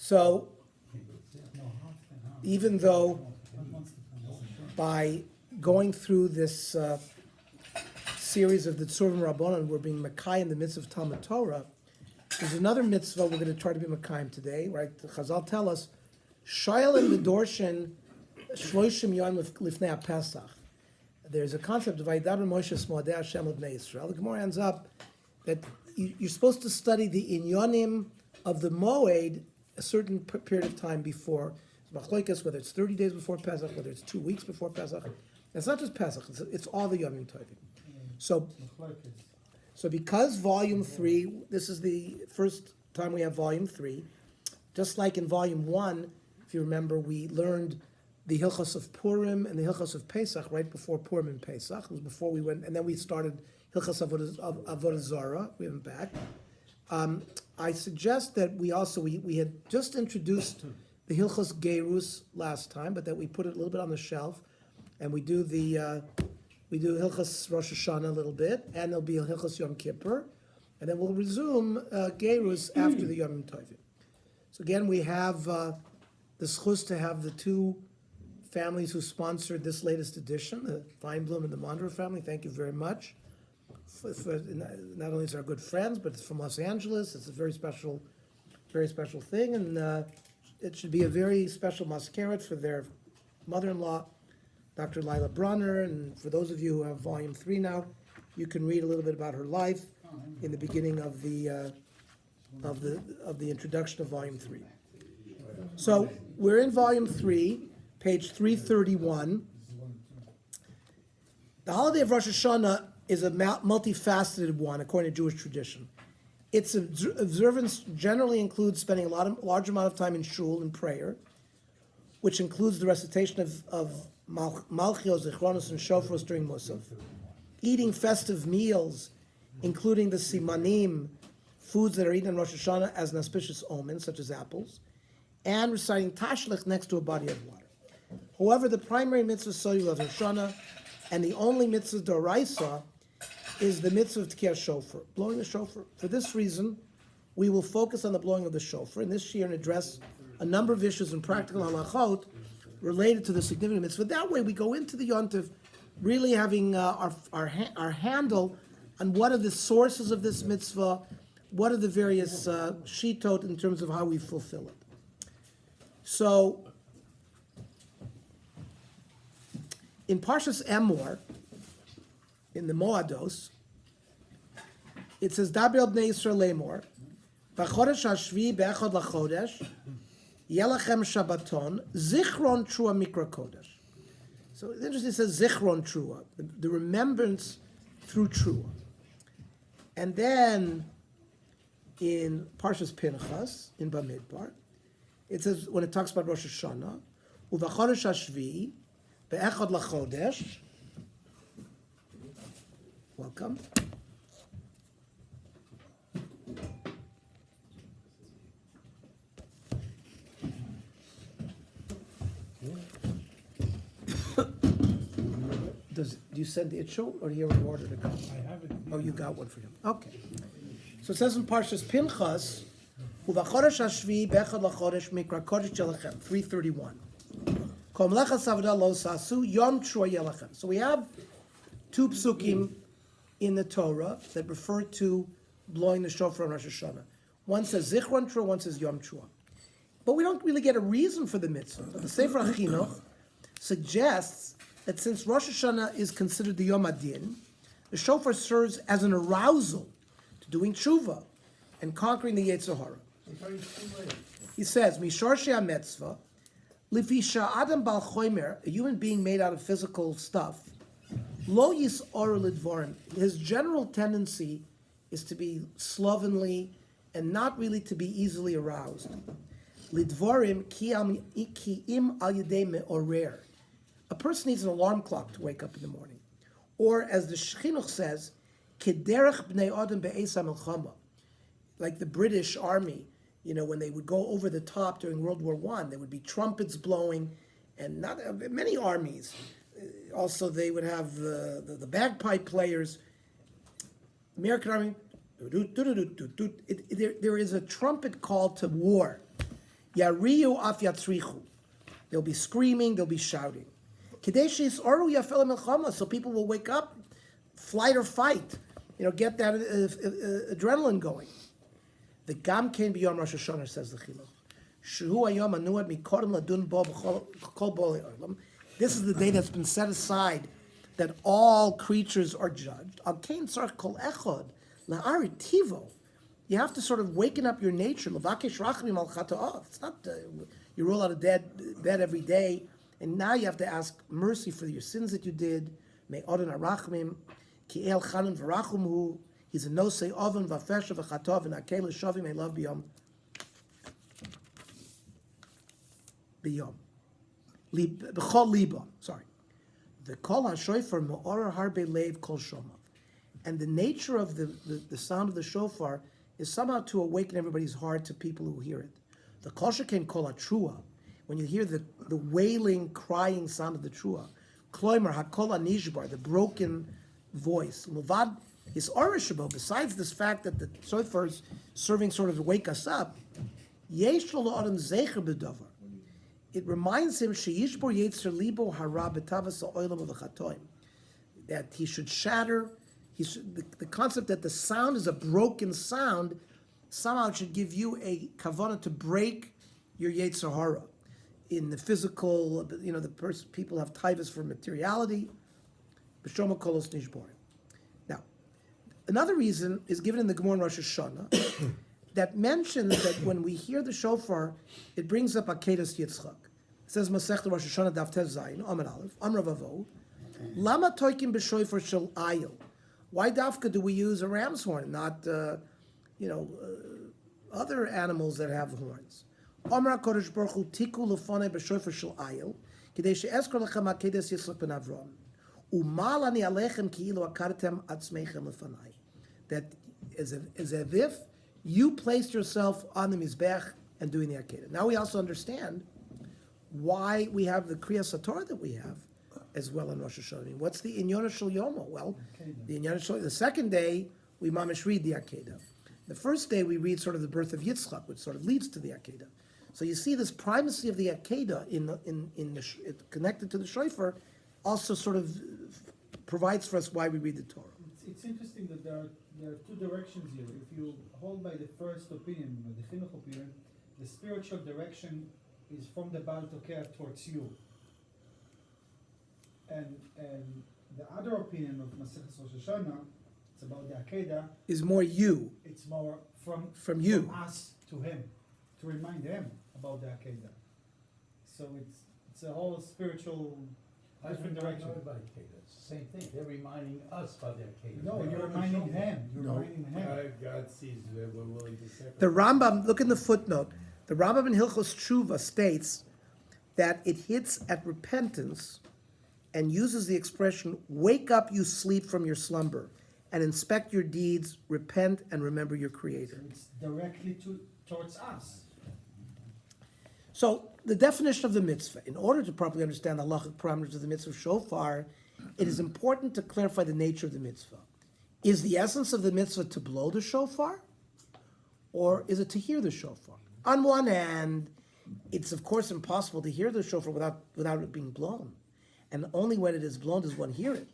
So, even though by going through this series of the Tzurvim Rabbanon, we're being Makai in the midst of Talmud Torah, there's another mitzvah we're going to try to be Makayim today, right? The Chazal tell us, Shayel and V'dorshin Shloishim Yom Lifnei Pesach. There's a concept of Vaydaber Moshe Moadei Hashem L'Bnei Yisrael. The Gemara ends up that you're supposed to study the inyonim of the Moed a certain period of time before. Machlokes, whether it's 30 days before Pesach, whether it's 2 weeks before Pesach. It's not just Pesach, it's all the Yomim Tovim. So because volume 3, this is the first time we have volume 3, just like in volume 1, if you remember, we learned the Hilchos of Purim and the Hilchos of Pesach right before Purim and Pesach. It was before we went, and then we started Hilchos of Avodah Zarah. We went back. I suggest that we had just introduced the Hilchos Gerus last time, but that we put it a little bit on the shelf, and we do Hilchos Rosh Hashanah a little bit, and there'll be a Hilchos Yom Kippur, and then we'll resume Gerus after the Yom Tovim. So again, we have the schus to have the two families who sponsored this latest edition, the Feinblum and the Mondra family. Thank you very much. Not only is our good friends, but it's from Los Angeles. It's a very special thing, and it should be a very special maskeret for their mother-in-law, Dr. Lila Brunner. And for those of you who have volume 3 now, you can read a little bit about her life in the beginning of the introduction of volume 3. So we're in volume 3, page 331. The holiday of Rosh Hashanah is a multifaceted one according to Jewish tradition. Its observance generally includes spending a large amount of time in shul and prayer, which includes the recitation of Malchios, Zichronos, and Shofros during Musaf, eating festive meals, including the Simanim, foods that are eaten on Rosh Hashanah as an auspicious omen, such as apples, and reciting Tashlich next to a body of water. However, the primary mitzvah Soyul of Rosh Hashanah, and the only mitzvah Doraisa, is the mitzvah of Tkiyah Shofar, blowing the shofar. For this reason, we will focus on the blowing of the shofar in this year and address a number of issues in practical halachot related to the significant mitzvah. That way, we go into the Yontif really having our handle on what are the sources of this mitzvah, what are the various shitot in terms of how we fulfill it. So, in Parshas Emor, in the Moados, it says, Daber bnei Yisrael lemor, v'chodesh hashvi be'echad lachodesh, yelachem Shabbaton, zichron trua mikra kodesh. So it's interesting, it says zichron trua, the remembrance through trua. And then in Parshas Pinchas, in Bamidbar, it says, when it talks about Rosh Hashanah, u'v'chodesh hashvi be'echad lachodesh, welcome. Do you send the Itchel, or do you have an order to come? I have it. Oh, you got one for him. Okay. So it says in Parshas Pinchas, Uvachodesh Hashvi Bechad Lachodesh Mikra Kodesh Yelachem, 331. Kol Melechas Avodah Lo Sasu Yom Trua Yelachem. So we have two psukim in the Torah that refer to blowing the shofar on Rosh Hashanah. One says Zichron Trua, one says Yom Trua. But we don't really get a reason for the mitzvah. But the Sefer HaChinuch suggests that since Rosh Hashanah is considered the Yom Adin, the shofar serves as an arousal to doing tshuva and conquering the Yetzer Hara. He says, Mishor Shea Metzvah, Lifisha Adam Bal Chomer, a human being made out of physical stuff, Lo Yis'or Lidvorim, his general tendency is to be slovenly and not really to be easily aroused. Lidvorim ki im al yedei me'orer. A person needs an alarm clock to wake up in the morning. Or, as the Chinuch says, kederech bnei adam be'esa melchama. Like the British army, when they would go over the top during World War I, there would be trumpets blowing, and not many armies. Also, they would have the bagpipe players. American Army, there is a trumpet call to war. Yariu af yatzrichu. They'll be screaming, they'll be shouting. Kadesh yis'oru yafel milchama, so people will wake up, flight or fight, get that adrenaline going. The gam kein b'yom Rosh Hashanah, says the Chinuch. Shehu hayom anuad mikodem ladun bo b'chol bo le'olam. This is the day that's been set aside that all creatures are judged. Al kein tzarich kol echad la'ari tivo. You have to sort of waken up your nature. Levakesh rachamim al chata'av. It's not you roll out of bed every day, and now you have to ask mercy for your sins that you did. May odin arachmim ki el chanan v'rachumhu. He's a nosei oven v'afesha v'chatov and akel shavim. I love biyom. B'chol liba. Sorry. The kol hashofer me'orer harbe leiv kol shomav. And the nature of the sound of the shofar is somehow to awaken everybody's heart to people who hear it. The kol sheken kol hatrua, when you hear the wailing, crying sound of the trua, kloimer hakol anishbar, the broken voice, muvad is orishabo. Besides this fact that the shofar is serving sort of to wake us up, yesh lo adam zecher b'davar. It reminds him sheyishbor yetzer libo hara b'tavas ha'olam v'chatoim, that he should shatter. The concept that the sound is a broken sound somehow should give you a kavanah to break your yetzer hara. In the physical, people have taivas for materiality. B'shoma kolos nishborim. Now, another reason is given in the Gemara in Rosh Hashanah that mentions that when we hear the shofar, it brings up Akedas Yitzchak. It says Masechta Rosh Hashanah Daf Tev Zayin Amar Aleph Amar Vavo Lama Toikim B'Shofar Shel Ayil. Why dafka do we use a ram's horn, not other animals that have horns? Amar Kodesh Baruch Hu Tiku Lefonei B'Shofar Shel Ayil Kidei She'ezkor Lechem Akedas Yitzchak Ben Avram Umal Ani Alechem Ki'ilu Akartem Atzmeichem Lefonai. That is as if you placed yourself on the Mizbech and doing the Akedah. Now we also understand why we have the Kriyas HaTorah that we have as well in Rosh Hashanah. I mean, what's the Inyon Shel Yomo? Well, the second day we mamish read the Akedah. The first day we read sort of the birth of Yitzchak, which sort of leads to the Akedah. So you see this primacy of the Akedah connected to the Shofar also sort of provides for us why we read the Torah. It's interesting that there are two directions here. If you hold by the first opinion, the Chinuch opinion, the spiritual direction is from the Baal Tokeh towards you. And the other opinion of Maseches Rosh Hashanah, it's about the Akedah, is more you. It's more from you, from us to him, to remind him about the Akedah. So it's a whole spiritual different direction. It's the same thing. They're reminding us about their Akedah. No, you're reminding him. You're reminding him. God sees that we're willing to sacrifice. The Rambam, look in the footnote. The Rambam in Hilchos Tshuva states that it hits at repentance and uses the expression, wake up, you sleep from your slumber, and inspect your deeds, repent, and remember your Creator. So it's directly towards us. So, the definition of the mitzvah. In order to properly understand the halachic parameters of the mitzvah shofar, it is important to clarify the nature of the mitzvah. Is the essence of the mitzvah to blow the shofar? Or is it to hear the shofar? On one hand, it's of course impossible to hear the shofar without it being blown. And only when it is blown does one hear it.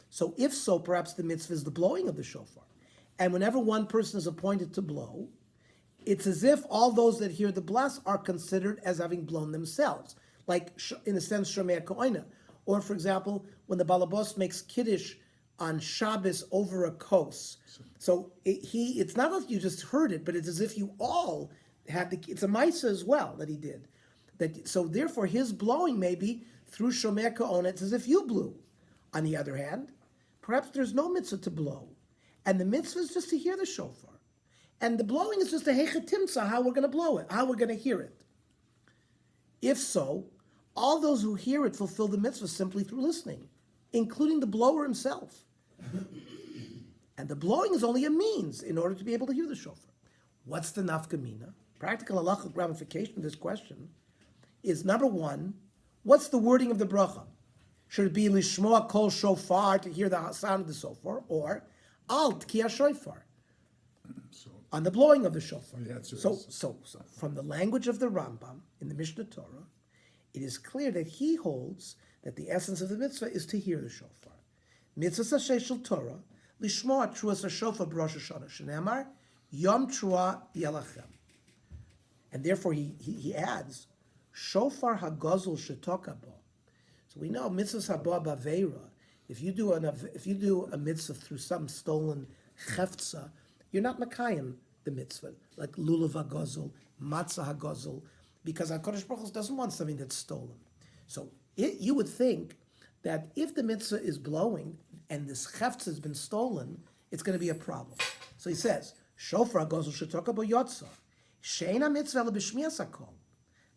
So if so, perhaps the mitzvah is the blowing of the shofar. And whenever one person is appointed to blow, it's as if all those that hear the blast are considered as having blown themselves. Like, in a sense, Shomea Ko'ina. Or, for example, when the Balabos makes Kiddush on Shabbos over a kos. So it's not like you just heard it, but it's as if you all had it's a Maisa as well that he did. So therefore, his blowing may be through Shomea Ko'ona, it's as if you blew. On the other hand, perhaps there's no mitzvah to blow. And the mitzvah is just to hear the shofar. And the blowing is just a hechatimsa, how we're going to blow it, how we're going to hear it. If so, all those who hear it fulfill the mitzvah simply through listening, including the blower himself. And the blowing is only a means in order to be able to hear the shofar. What's the nafkamina? Practical halachic ramification of this question is, number one, what's the wording of the bracha? Should it be lishmoa kol shofar, to hear the sound of the shofar, or al tkiya shofar? on the blowing of the shofar. The answer So, is- so from the language of the Rambam in the Mishnah Torah, it is clear that he holds that the essence of the mitzvah is to hear the shofar. Mitzvah sheshel Torah lishmoa truas shofar b'Rosh Hashanah shenemar yom trua yelachem. And therefore he adds shofar hagazul shetokabo. So we know mitzvah haba bavera. If you do a mitzvah through some stolen cheftza, you're not makayim the mitzvah, like lulav hagazul, matzah hagazul, because HaKadosh Baruch Hu doesn't want something that's stolen. So you would think that if the mitzvah is blowing and this cheftza has been stolen, it's going to be a problem. So he says, shofar hagazul shetokabo yotza, sheina mitzvah lebishmias hakol,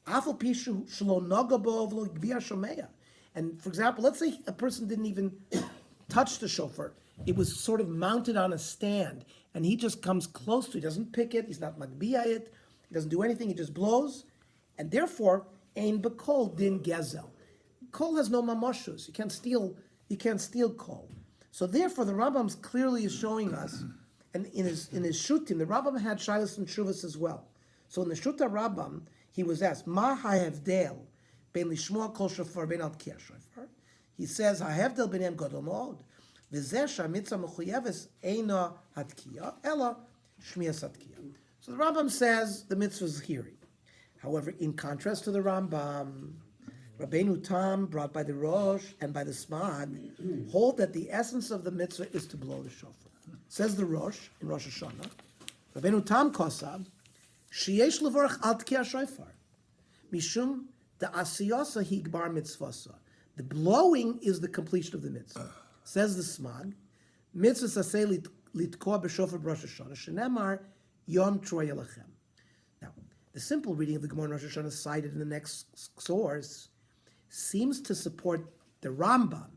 afal pishu shlo nogabo v'lo gbiya shomeya. And for example, let's say a person didn't even touch the shofar. It was sort of mounted on a stand, and he just comes close to it. He doesn't pick it. He's not magbiya it. He doesn't do anything. He just blows. And therefore, ein bekol din gezel. Kol has no mamoshus. You can't steal kol. So therefore, the Rambam clearly is showing us, and in his shutim, the Rambam had shilas and shuvas as well. So in the Shuta Rambam, he was asked, Ma hayavdel ben lishmoa kol shofar ben al kiyah shofar. He says, hayavdel benem gadol mod. V'zeh shamitzah mechuyeves eina hatkiyah ela shmiyas hatkiyah. So the Rambam says the mitzvah is hearing. However, in contrast to the Rambam, Rabbeinu Tam, brought by the Rosh and by the Smag, hold that the essence of the mitzvah is to blow the shofar. Says the Rosh in Rosh Hashanah, Rabbeinu Tam Kosab, Sheyesh levorach al tkiyah shofar, mishum the asiyasa higbar mitzvasa. The blowing is the completion of the mitzvah. Says the Smag, mitzvah saseh litkoa b'shofar b'Rosh Hashanah, shenemar yom troy yelachem. Now, the simple reading of the Gemara in Rosh Hashanah cited in the next source seems to support the Rambam,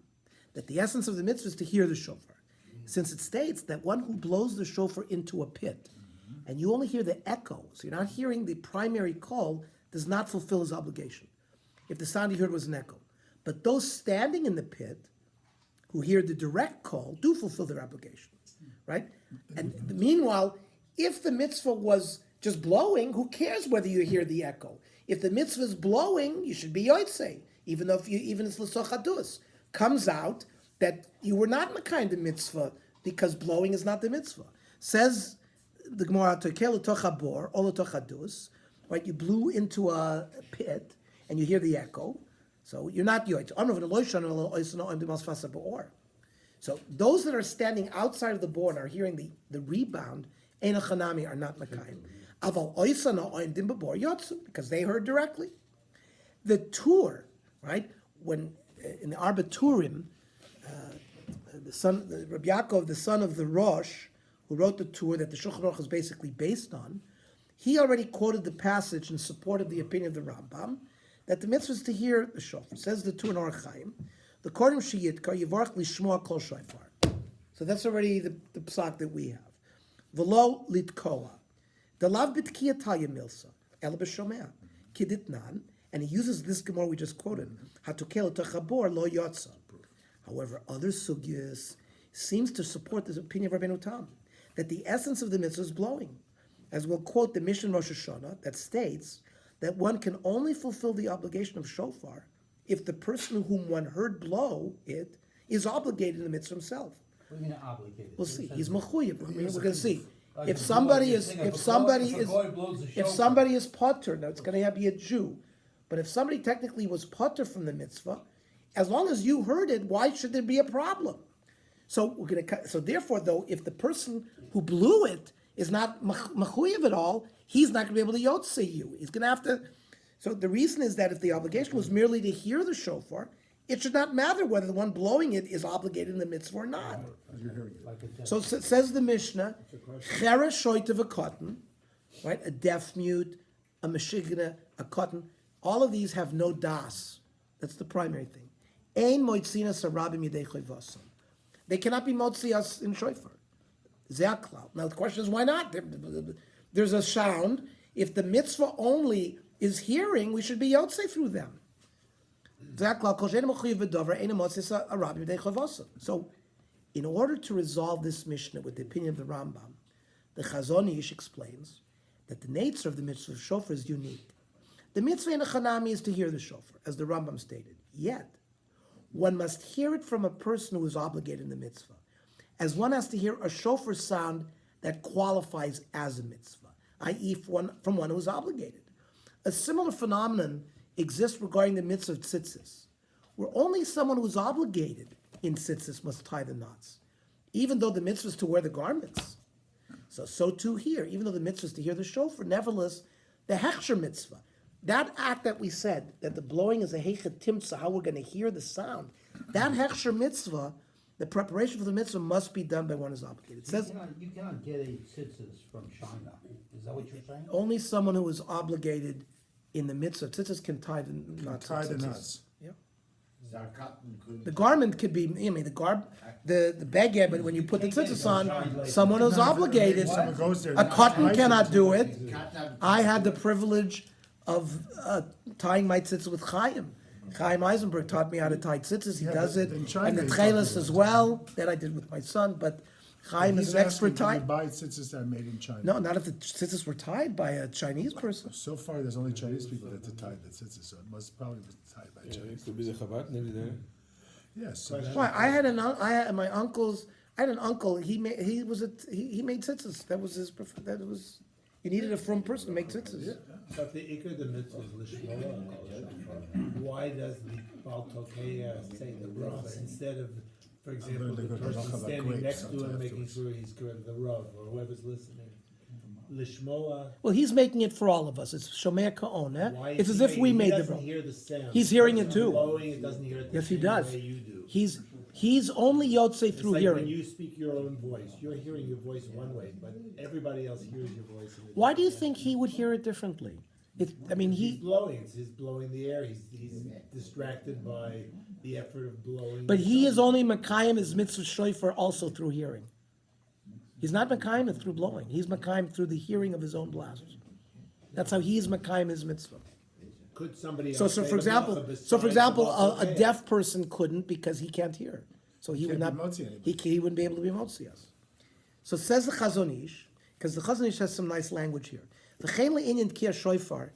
that the essence of the mitzvah is to hear the shofar, since it states that one who blows the shofar into a pit, and you only hear the echo, so you're not hearing the primary call, does not fulfill his obligation. If the sound you heard was an echo. But those standing in the pit, who hear the direct call, do fulfill their obligation, right? And meanwhile, if the mitzvah was just blowing, who cares whether you hear the echo? If the mitzvah is blowing, you should be yotzei, even if it's l'sochadus. Comes out that you were not mekayim the mitzvah because blowing is not the mitzvah. Says the Gemara, tokel l'tochabor or l'tochadus, right? You blew into a pit and you hear the echo, so you're not yotzei. So those that are standing outside of the board are hearing the rebound. Eina chanami are not mekayim. Aval oisana oimdim b'bor yotzu, because they heard directly. The tour, right? When in the Arbaturim, Rabbi Yaakov, the son of the Rosh, who wrote the tour that the Shulchan Aruch is basically based on, he already quoted the passage in support of the opinion of the Rambam that the mitzvah is to hear the shofar. Says the tour in Orach Chaim, the Kodim Sheyitkar Yivarach Lishmoa Kol Shofar. So that's already the psak that we have. V'lo litkoa. The lav b'tkiyah talya milsa. El b'shomea. Kiditnan. And he uses this Gemara we just quoted. Hatukel tachabor lo yotza. However, other sugyas seems to support this opinion of Rabbeinu Tam, that the essence of the mitzvah is blowing. As we'll quote the Mishnah Rosh Hashanah that states that one can only fulfill the obligation of shofar if the person whom one heard blow it is obligated in the mitzvah himself. What do you mean obligated? We'll see. He's mechuyev. We're going to see. Like If a somebody goy, is, you're saying if if a somebody goy is, blows the if shofar. somebody is potter, now it's going to be a Jew. But if somebody technically was potter from the mitzvah, as long as you heard it, why should there be a problem? So we're going to. So therefore, though, if the person who blew it is not mechuyev at all, he's not going to be able to yotzei you. He's going to have to. So the reason is that if the obligation was merely to hear the shofar, it should not matter whether the one blowing it is obligated in the mitzvah or not. So says the Mishnah, Chera shoytev a cotton, right? A deaf mute, a meshigna, a cotton. All of these have no das. That's the primary thing. Ein moitzina sarabim yidei choyvasim. They cannot be motzias in shofar. Ze'aklal. Now the question is, why not? There's a sound. If the mitzvah only is hearing, we should be yotzei through them. So, in order to resolve this Mishnah with the opinion of the Rambam, The Chazon Ish explains that the nature of the mitzvah of shofar is unique. The mitzvah in a chanami is to hear the shofar, as the Rambam stated. Yet, one must hear it from a person who is obligated in the mitzvah, as one has to hear a shofar sound that qualifies as a mitzvah, i.e. from one who is obligated. A similar phenomenon exists regarding the mitzvah of tzitzis, where only someone who is obligated in tzitzis must tie the knots, even though the mitzvah is to wear the garments. So too here, even though the mitzvah is to hear the shofar, nevertheless, the hechsher mitzvah, that act that we said, that the blowing is a heichet timtza, how we're going to hear the sound, that hechsher mitzvah, the preparation for the mitzvah must be done by one who is obligated. It says You cannot get a tzitzis from China. Is that what you're saying? only someone who is obligated in the mitzvah. Tzitzis can tie the knots. Tie the Tzitzis. knots. Yeah. Zarkatan could. The garment could be, the beged, but when you put the tzitzis on, someone who's obligated, Someone goes there. a cotton cannot do it. Katan- I had the privilege of tying my tzitzis with Chaim. Chaim Eisenberg taught me how to tie tzitzis. He Yeah, does but it, in China and the he taught tchelis you as how to well. That I did with my son. But Chaim is He's an expert asking, can you tie. buy tzitzis that are made in China? No, not if the tzitzis were tied by a Chinese person. So far, there's only Chinese people that tie the tzitzis, so it must probably be tied by Yeah, Chinese. it could be the Chabad, maybe there. Yes. So Why? I had my uncle's. I had an uncle. He made tzitzis. That was his. That was. You needed a frum person to make tzitzis. But the Iker the mitzvah is Lishmoa on Kol Shofar. Why does the Baal Tokeya say the bracha instead of, for example, the learned the person bracha about standing grapes next to him sometime making afterwards. sure he's correct, the Rav or whoever's listening? Lishmoa. Well, he's making it for all of us. It's shomer ka'on. Why It's is as he if we making- made he the doesn't bracha. hear the sound. He's hearing it It's too. blowing, it doesn't hear it the Yes, he same does. way you do. He's only yotze It's through like hearing. when you speak your own voice, you're hearing your voice one way, but everybody else hears your voice. in a Why do you different think he would hear it differently? He's blowing. He's blowing the air. He's distracted by the effort of blowing. But the he is sound. only Makayim his mitzvah shofar also through hearing. He's not Makayim it through blowing. He's Makayim through the hearing of his own blast. That's how he is Makayim his mitzvah. Could somebody So else say for the example, bracha besides the a bracha? deaf person couldn't because he can't hear. So he would Can't not. be motzi anybody. He wouldn't be able to be motzi us. So says the Chazon Ish, because the Chazon Ish has some nice language here. V'chein le'inyan kia shofar,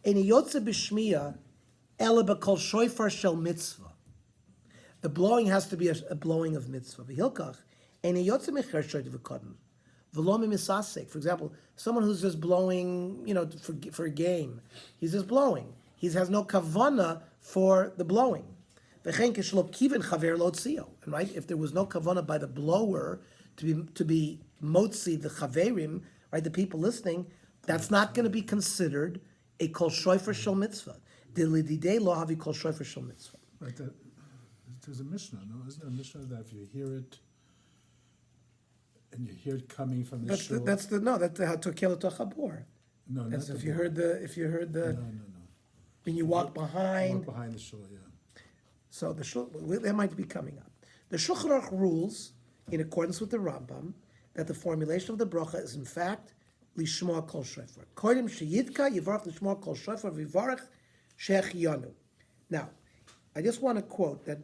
ein yotze b'shmiya, ela b'kol shofar shel mitzvah. The blowing has to be a blowing of mitzvah. V'hilkach, ein yotze mecher shoyt v'kodem. V'lo mimisasek. For example, someone who's just blowing, for a game, he's just blowing. He has no kavana for the blowing. V'chein kishlo kiven chaver lo tzio. And right, if there was no kavana by the blower to be motzi the chaverim, right, the people listening, that's not going to be considered a kol shofar shel mitzvah. Dilididei lo havi kol shofar shel mitzvah. Right, there's a Mishnah, no? Isn't there a Mishnah that if you hear it, and you hear it coming from the That's shul? that's the tokel chabor. No, not That's the if you bar. heard the No. when you walk Walk behind. behind the shul, yeah. So that might be coming up. The Shulchan Aruch rules, in accordance with the Rambam, that the formulation of the bracha is in fact lishmoa kol shofar. Kodim sheyidka yivarach lishmoa kol shofar vivarach shehechiyanu. Now, I just want to quote that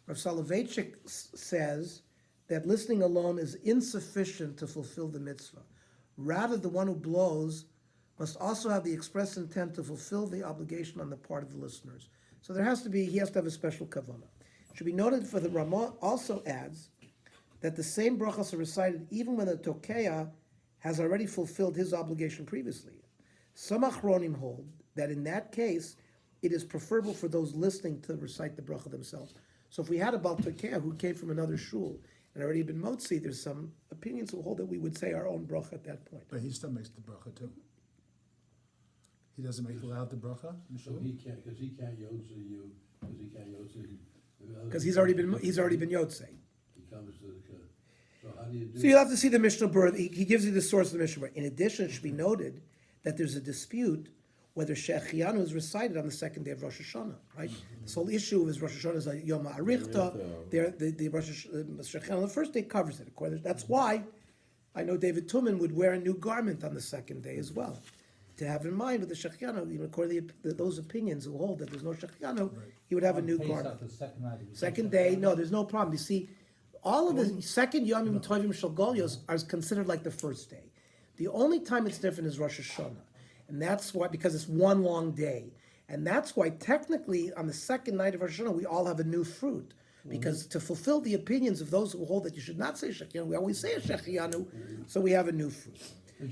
Rav Soloveitchik says that listening alone is insufficient to fulfill the mitzvah. Rather, the one who blows must also have the express intent to fulfill the obligation on the part of the listeners. So he has to have a special kavanah. It should be noted for the Ramah also adds that the same brachas are recited even when the tokeya has already fulfilled his obligation previously. Some achronim hold that in that case, it is preferable for those listening to recite the bracha themselves. So if we had a Baal Tokeya who came from another shul and already been motzi, there's some opinions who hold that we would say our own bracha at that point. But he still makes the bracha too. He doesn't make loud the bracha in So shul? he can't, because he can't yotze you, because he can't yotze you. Because he's already been yotze. He comes to the, so how do you do? So you'll have to see the Mishnah Berurah. He gives you the source of the Mishnah Berurah. In addition, it should be noted that there's a dispute whether Shechianu is recited on the second day of Rosh Hashanah, right? This whole issue is Rosh Hashanah is a Yom HaArichta. The Rosh Shechianu on the first day covers it. That's why I know David Tumen would wear a new garment on the second day as well. To have in mind with the Shechianu, according to those opinions who hold that there's no Shechianu, he would have a new garment. The second night of the Second day, no, there's no problem. You see, all of the second Yomim Tovim Shel Golyos are considered like the first day. The only time it's different is Rosh Hashanah. And that's why, because it's one long day. And that's why technically on the second night of Rosh Hashanah, we all have a new fruit. Because to fulfill the opinions of those who hold that you should not say Shechianu, we always say a Shechianu, so we have a new fruit.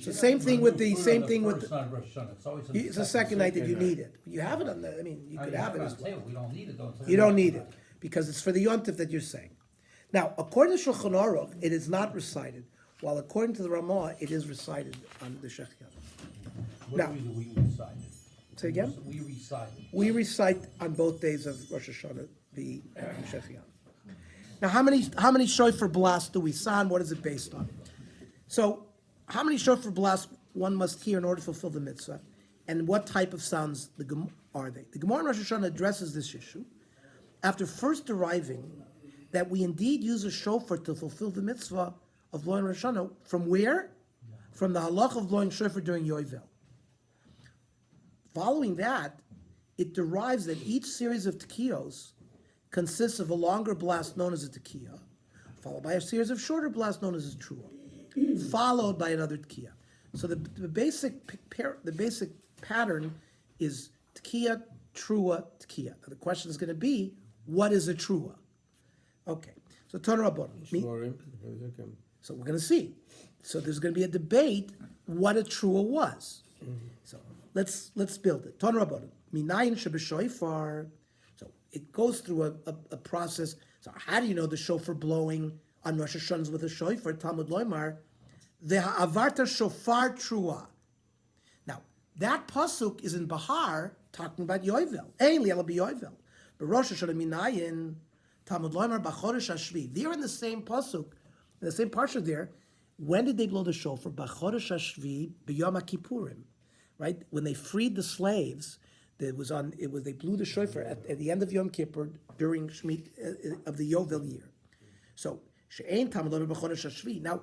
So same thing with the, same thing with, It's not Rosh Hashanah, it's always on it's the second night that you need it. You have it on the, I mean, you could have it as well. We don't need it though. until You don't the need next it, because it's for the yontif that you're saying. Now, according to Shulchan Aruch, it is not recited, while according to the Ramah, it is recited on the Shechianu. What Now- do we recite it? Say again? We recite it. We recite on both days of Rosh Hashanah the Shechianu. Now, how many shofar blasts do we sound? What is it based on? So, how many shofar blasts one must hear in order to fulfill the mitzvah, and what type of sounds are they? The Gemara in Rosh Hashanah addresses this issue after first deriving that we indeed use a shofar to fulfill the mitzvah of blowing Rosh Hashanah. From where? From the halach of blowing shofar during Yovel. Following that, it derives that each series of tekiyos consists of a longer blast known as a tekiya, followed by a series of shorter blasts known as a trua, followed by another tekiya. So the basic pattern is tekiya, trua, tekiya. Now the question is going to be, what is a trua? Okay, so Tanur Rabbanan. So we're going to see. So there's going to be a debate what a trua was. So let's build it. Tanur Rabbanan. Minayin shebeshofar. So it goes through a process. So how do you know the shofar blowing on Rosh Hashanah with a shofar? Talmud Loimar, the avarta shofar trua. Now that pasuk is in Bahar talking about Yovel. Ein li ela b'Yovel. But Rosh Hashanah minayin Talmud Loimar b'chodesh hashvi. They're in the same pasuk, in the same parsha there. When did they blow the shofar? B'chodesh hashvi b'yom Kippurim, right? When they freed the slaves. They blew the shofar at the end of Yom Kippur during Shemitah of the Yovel year. So she'ein Talmud Loimar b'chodesh hashvi. Now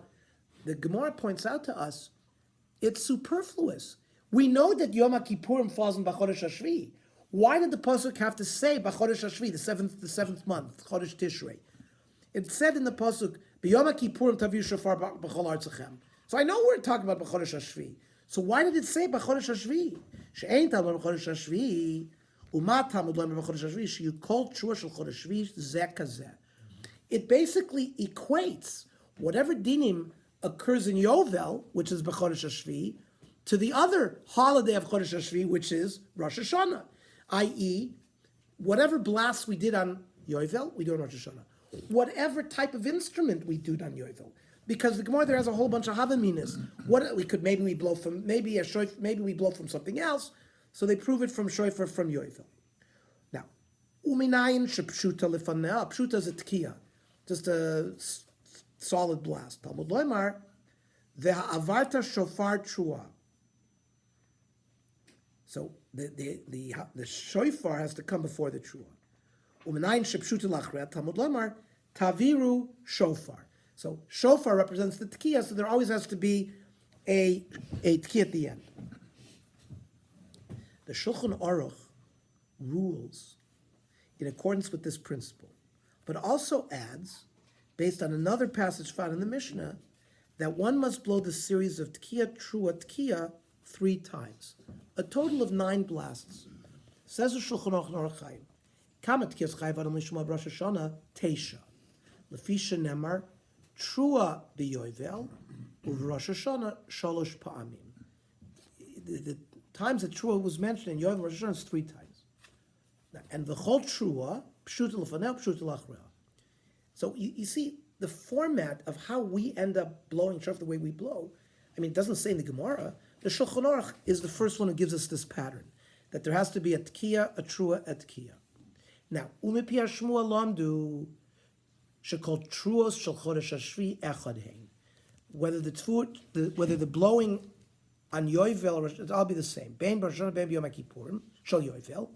the Gemara points out to us it's superfluous. We know that Yom Kippurim falls in B'chodesh Hashvi. Why did the pasuk have to say B'chodesh Hashvi, the seventh month, Chodesh Tishrei? It said in the pasuk B'Yom Kippurim taviu shofar b'chol artzachem. So I know we're talking about B'chodesh Hashvi. So why did it say B'chodesh Hashvi? She'ein Talmud b'chodesh Hashvi, u'ma Talmud Loimar b'chodesh Hashvi, she'yukol trua shel chodesh Hashvi zeh kazeh. It basically equates whatever dinim occurs in Yovel, which is B'chodesh Hashvi, to the other holiday of Chodesh Hashvi, which is Rosh Hashanah, i.e., whatever blasts we did on Yovel, we do on Rosh Hashanah. Whatever type of instrument we do on Yovel, because the Gemara there has a whole bunch of havaminas. What we could maybe we blow from maybe we blow from something else, so they prove it from shofar from Yovel. Now, uminayin shepshuta lifaneh. Pshuta is a tekiya, just a solid blast. Talmud Loimar, the avarta shofar trua. So the shofar has to come before the trua. U'menayin shepshuta lachret. Talmud Loimar, taviru shofar. So shofar represents the tekiya, so there always has to be a tekiya at the end. The Shulchan Aruch rules in accordance with this principle, but also adds, based on another passage found in the Mishnah, that one must blow the series of tekiya, trua, tekiya 3 times, a total of 9 blasts. Says the Shulchan Aruch Orach Chaim, Kama tekiyas chayv adam lishma Rosh Hashanah teisha, lefisha nemar trua b'yovel u'Rosh Hashanah shalosh pa'amim. The times that trua was mentioned in Yovel Rosh Hashanah is 3 times, and the whole trua pshuta lefaneh pshuta lachreah. So you see the format of how we end up blowing shofar the way we blow. I mean, it doesn't say in the Gemara. The Shulchan Aruch is the first one who gives us this pattern, that there has to be a tekiya, a trua, a tekiya. Now, umipi hashmua lamdu shekol truos shel chodesh hashvi echad hein. Whether the blowing on Yovel, it'll all be the same. Bein Rosh Hashanah, bein b'Yom Kippurim shel Yovel.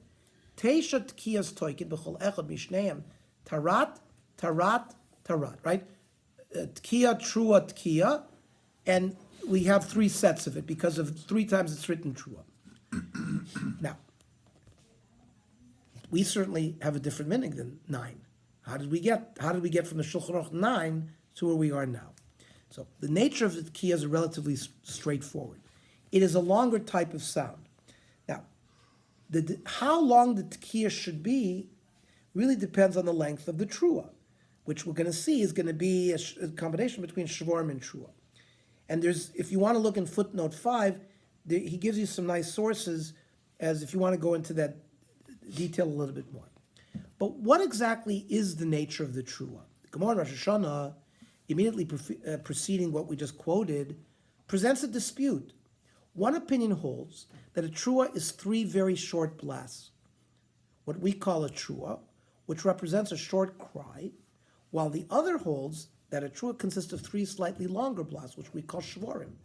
Teisha tekiyas toikin b'chol echad mishneim tarat, right? Tekiya, trua, tekiya, and we have 3 sets of it because of 3 times it's written trua. Now, we certainly have a different meaning than 9. How did we get from the Shulchan Aruch 9 to where we are now? So the nature of the tkiya is relatively straightforward. It is a longer type of sound. Now, how long the tkiya should be really depends on the length of the trua, which we're going to see is going to be a combination between shvorim and trua. And if you want to look in footnote 5, he gives you some nice sources as if you want to go into that detail a little bit more. But what exactly is the nature of the trua? The Gemara in Rosh Hashanah, immediately preceding what we just quoted, presents a dispute. One opinion holds that a trua is 3 very short blasts, what we call a trua, which represents a short cry, while the other holds that a trua consists of 3 slightly longer blasts, which we call shvorim,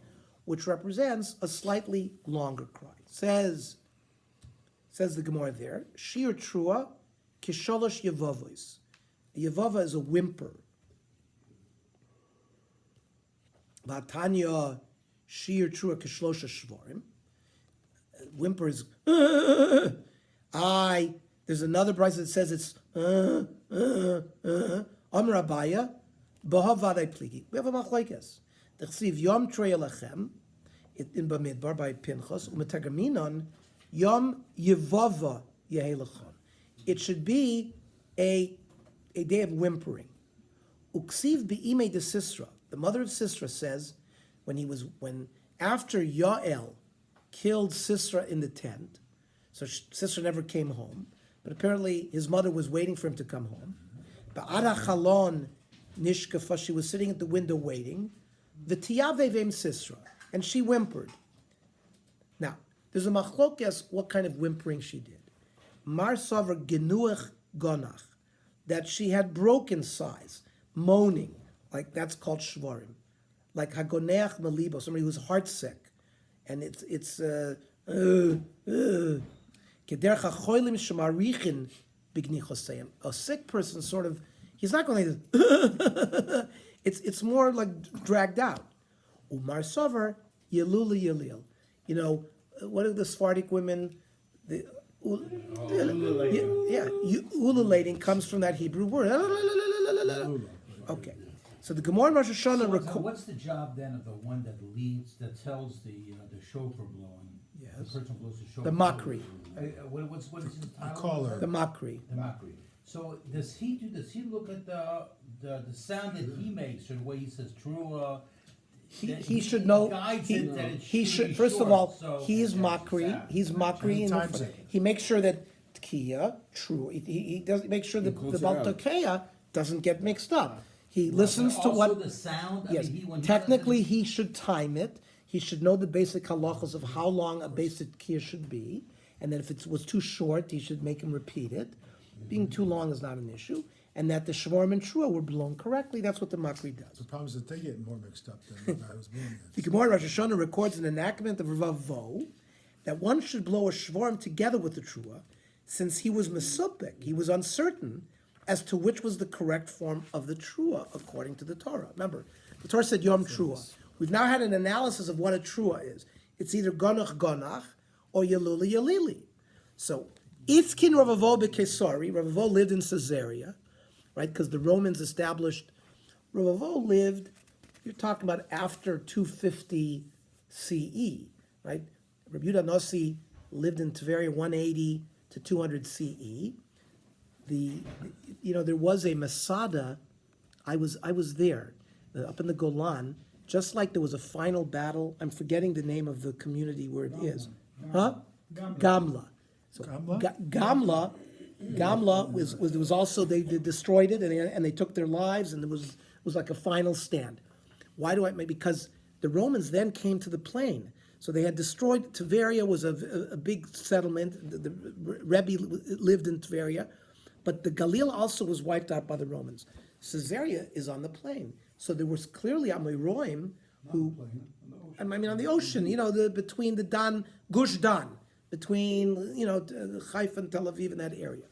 which represents a slightly longer cry. Says the Gemara there, Shir trua kisholosh yevavos. A yevava is a whimper. Vatanya shir trua kishlosha shvorim. Whimper is I. There's another price that says it's Amar Abaya B'havadai pligi. We have a machlokes. The chsiv Yom Trei Lechem in Bamidbar by Pinchas u'metagaminon Yom Yevava Yehei Lechon. It should be a day of whimpering. Uksiv Be'imei de Sisra. The mother of Sisra says when after Yael killed Sisra in the tent, so Sisra never came home, but apparently his mother was waiting for him to come home. Ba'ara chalon nishkafa, she was sitting at the window waiting. V'tiyavevem Sisra, and she whimpered. Now, there's a machlokes what kind of whimpering she did. Mar savar genuach gonach, that she had broken sighs, moaning, like that's called shvorim. Like hagoneach malibo, somebody who's heartsick, and it's a sick person sort of, he's not going to, it's more like dragged out. Umar Sover, Yelula Yelil. You know, what are the Sephardic women? Ululating comes from that Hebrew word. Okay. So the Gemara in Rosh Hashanah So records. what's the job then of the one that leads, that tells the shofar blowing? Yes. The person blows the shofar. The mockery. What is his title? caller. The mockery. The mockery. So does he look at the sound that he makes, or the way he says true? He should know. Guides He, it that it he should should be first of short, all. so He is that's mockery. sad. He's mockery. And he times it. He makes sure that tkiya true. He does make sure that the Includes it out. baltokeya doesn't get mixed up. He listens to Also what. the sound. Yes, technically he should time it. He should know the basic halachas of how long a basic tkiya should be, and then if it was too short, he should make him repeat it. Being too long is not an issue, and that the shvorim and trua were blown correctly. That's what the mockery does. The problem is that they get more mixed up than the guy who's blowing The it. Gemara in Rosh Hashanah records an enactment of Ravo that one should blow a shvorim together with the trua, since he was mesupik, he was uncertain as to which was the correct form of the trua according to the Torah. Remember, the Torah said Yom Trua. We've now had an analysis of what a trua is. It's either gonach or yeluli yelili. So, Itzkin Ravavo Bekesari, Ravavo lived in Caesarea, right? Because the Romans established, Ravavo lived, you're talking about after 250 CE, right? Rabbi Yehuda Nossi lived in Tveria 180 to 200 CE. There was a Masada. I was there, up in the Golan, just like there was a final battle. I'm forgetting the name of the community where it is. Huh? Gamla. So Gamla? Gamla was also, they destroyed it and they took their lives, and it was like a final stand. Why do I? Because the Romans then came to the plain. So they had destroyed, Tveria was a big settlement. The Rebbe lived in Tveria, but the Galil also was wiped out by the Romans. Caesarea is on the plain. So there was clearly Amoraim who, I mean on the ocean, between the Dan, Gush Dan, between, Haifa and Tel Aviv and that area.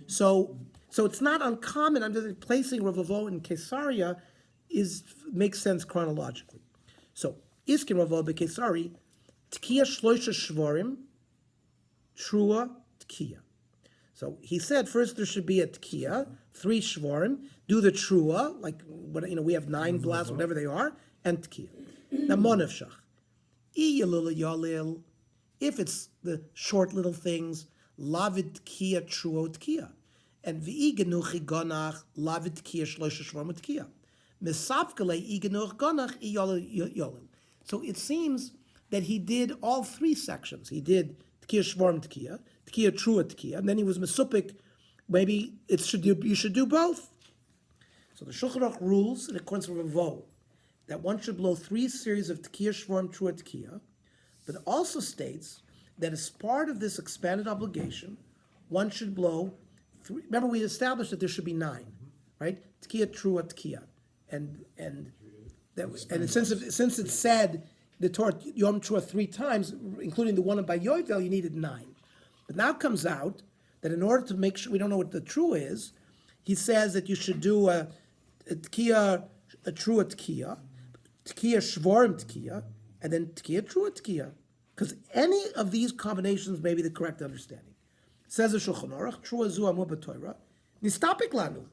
So it's not uncommon. I'm just placing Ravavo in Caesarea makes sense chronologically. So, Iskin Ravavo beKesari, Tkiya Shloisha Shvorim, Trua Tkiya. So he said first there should be a tkiya, 3 shvorim, do the trua, like what we have 9 blasts, whatever they are, and tkiya. Now monefshach. If it's the short little things, lavid tkiya truo tkiya. And v'igenuch igonach lavid tkiya shloisha shvorim tkiya. Mesavkale igenuch gonach iyolil. So it seems that he did all 3 sections. He did tkiya shvorim tkiya, tkiya trua tkiya, and then he was mesupik. Maybe you should do both. So the Shulchan Aruch rules in accordance with Ravo that one should blow 3 series of tkiya shvorim trua tkiya, but also states that as part of this expanded obligation, one should blow 3. Remember, we established that there should be 9, right? Tkiya trua tkiya, and since it said the Torah Yom Trua 3 times, including the one by Yovel, you needed 9. But now comes out that in order to make sure we don't know what the trua is, he says that you should do a tkiya, a trua tkiya, tkiya shvorim tkiya, and then tkiya trua tkiya. Because any of these combinations may be the correct understanding. Says the Shulchan Aruch, trua zu amud b'Torah, nistapik lanu.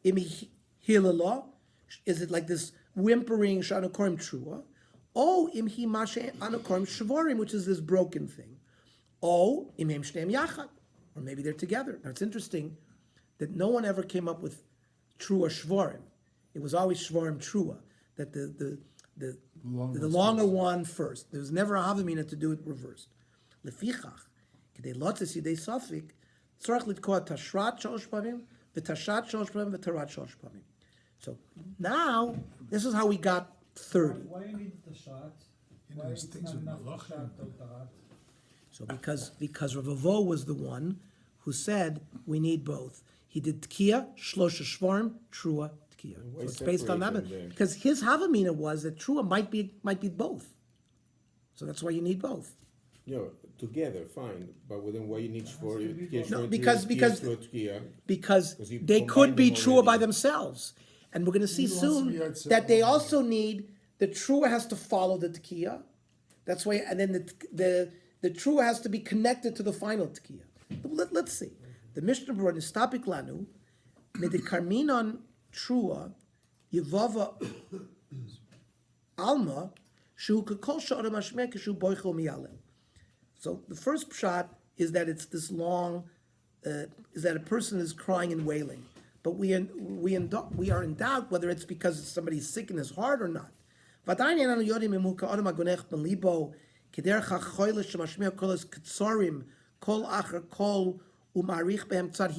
Imi hilala, is it like this whimpering shanu korim trua? O imhi mashe anakorim shvorim, which is this broken thing. O imhem shneim yachad, or maybe they're together. Now it's interesting that no one ever came up with trua shvorim. It was always shvorim trua, that the longer one first. There was never a havamina to do it reversed. Lefichach, kedei lotzes yidei safik, tzorach litkoa tashrat shalosh pamim, v'tashat shalosh pamim, v'tarat shalosh pamim. So now, this is how we got 30. Why you need the shot? Why there's it's things not with enough malachim. shot or tarat? So because Rav Avo was the one who said we need both. He did tkiya, shlosha shvarim, trua tkiya. So it's based on that. Because his havamina was that trua might be both. So that's why you need both. Together, fine, but within why you need for No, because they could be trua by themselves. And we're going to see He wants to be soon outside that they all also need, the trua has to follow the tkiya. That's why, and then the trua has to be connected to the final tkiya. Let's see. The Mishnah brought nistapik lanu, medikarminon trua, yevava alma, shu kakol sha'odam hashmeh kishu boichel miyalem. So the first shot is that it's this long, is that a person is crying and wailing. But we are in doubt whether it's because somebody's sick in his heart or not. He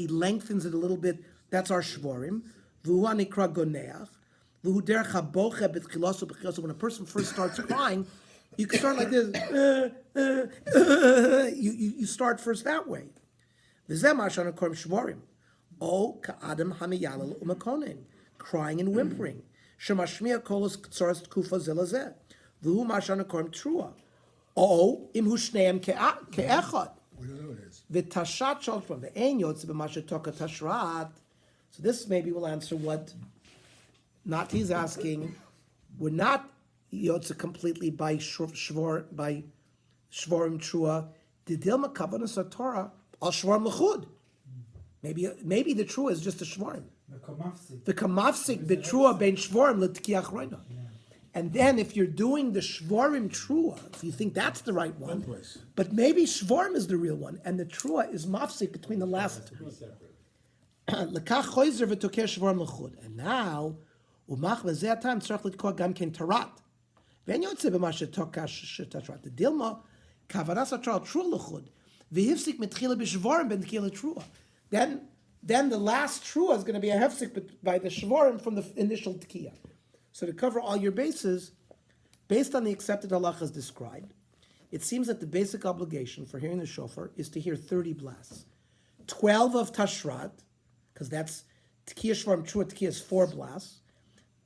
lengthens it a little bit. That's our shvorim. When a person first starts crying, you can start like this. You start first that way. O ka'adam hamiyalel umakonin, crying and whimpering. Shemashmiya kolos ktsaras tkufa zilazeh. V'hu mashana korm trua. O imhu shneim ke'echad. We don't know what it is. V'tashat shaltram. Ve'ein yotze b'masha toka tashrat. So this maybe will answer what Nati's asking. We're not yotze completely by shvorim trua. Didil makavanas Torah al shvorim l'chud. Maybe the trua is just a shvorim. The kamafsik betrua ben shvorim l'tkiyach roina. And then if you're doing the shvorim trua, if you think that's the right one, but maybe shvorim is the real one, and the trua is mafsik between the last two. Lekach choizer v'tokeh shvorim l'chud. And now, umach v'zeh time tzarich l'tkoa gam ken tarat. V'en yotze b'ma shetoka shetashrat. The dilma, kavaras atral trua l'chud. V'hifsik mitchila b'shvorim ben tkila trua. Then the last trua is going to be a hefsek by the shvorim from the initial tkiya. So to cover all your bases, based on the accepted halachas described, it seems that the basic obligation for hearing the shofar is to hear 30 blasts. 12 of tashrat, because that's tkiya shvorim trua tkiya is 4 blasts,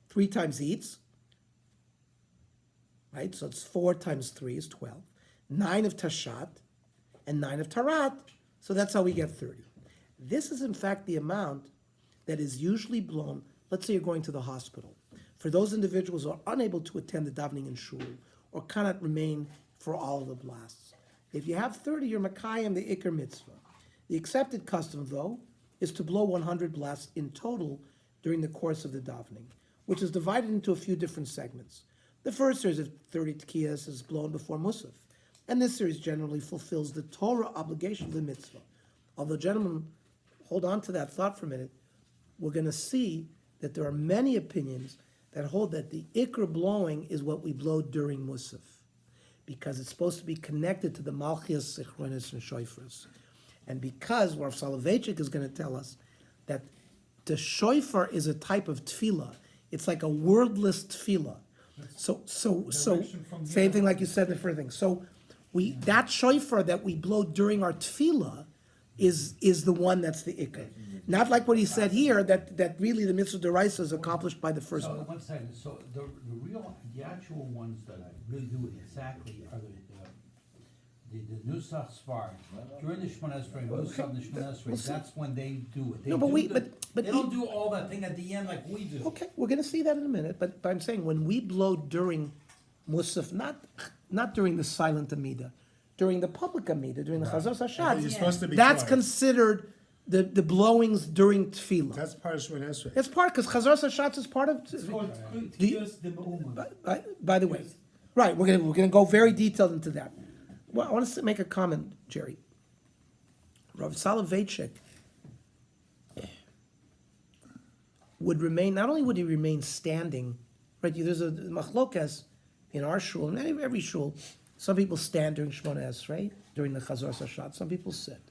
3 times each, right? So it's 4 times 3 is 12. 9 of tashat, and 9 of tarat, so that's how we get 30. This is in fact the amount that is usually blown. Let's say you're going to the hospital. For those individuals who are unable to attend the davening in shul or cannot remain for all of the blasts. If you have 30, you're makayim the ikar mitzvah. The accepted custom, though, is to blow 100 blasts in total during the course of the davening, which is divided into a few different segments. The first series of 30 tkiyas is blown before Musaf, and this series generally fulfills the Torah obligation of the mitzvah. Although, gentlemen, hold on to that thought for a minute, we're going to see that there are many opinions that hold that the ikra blowing is what we blow during Musaf, because it's supposed to be connected to the Malchias, Zichronis, and Shoifras. And because Rav Soloveitchik is going to tell us that the shofar is a type of tefillah, it's like a wordless tefillah. So Direction from same here. thing like you said in the first thing. So that shofar that we blow during our tefillah is the one that's the ikar. Not like what he said here, that really the mitzvah deraisa is accomplished by the first So, one. 1 second, so the actual ones that I really do exactly are the Nusach Sfar. During the Shemona Esrei, Nusach and the Shemona Esrei, that's when they do it. They No, but do we- the- but They he- don't do all that thing at the end like we do. Okay, we're going to see that in a minute, but I'm saying when we blow during Musaf, not during the silent Amida, during the public Amida, during the Chazos You're Hashatz, supposed to be that's quiet. considered the blowings during Tefillah. That's part of Shemon Esrei. It's part, because Chazos Hashatz is part of. It's called Do you- Tkiyos de Me'uma. By the way, right, we're gonna go very detailed into that. Well, I want to make a comment, Jerry. Rav Soloveitchik would remain, not only would he remain standing, right, there's a machlokas in our shul, and every shul, some people stand during Shemona Esrei, during the Chazor Sashat, some people sit.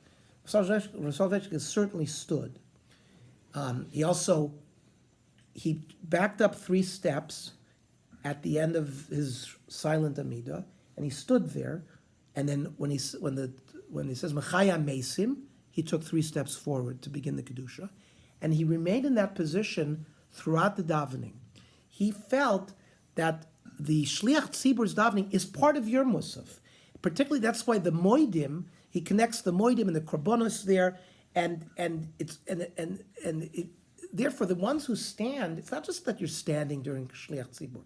Rav Soloveitchik has certainly stood. He backed up 3 steps at the end of his silent Amida, and he stood there, and then when he says Mechaya Mesim, he took 3 steps forward to begin the Kedusha, and he remained in that position throughout the davening. He felt that the Shliach Tzibur's davening is part of your Musaf. Particularly, that's why the Moedim, he connects the Moedim and the Korbanos there, therefore the ones who stand, it's not just that you're standing during Shliach Tzibur.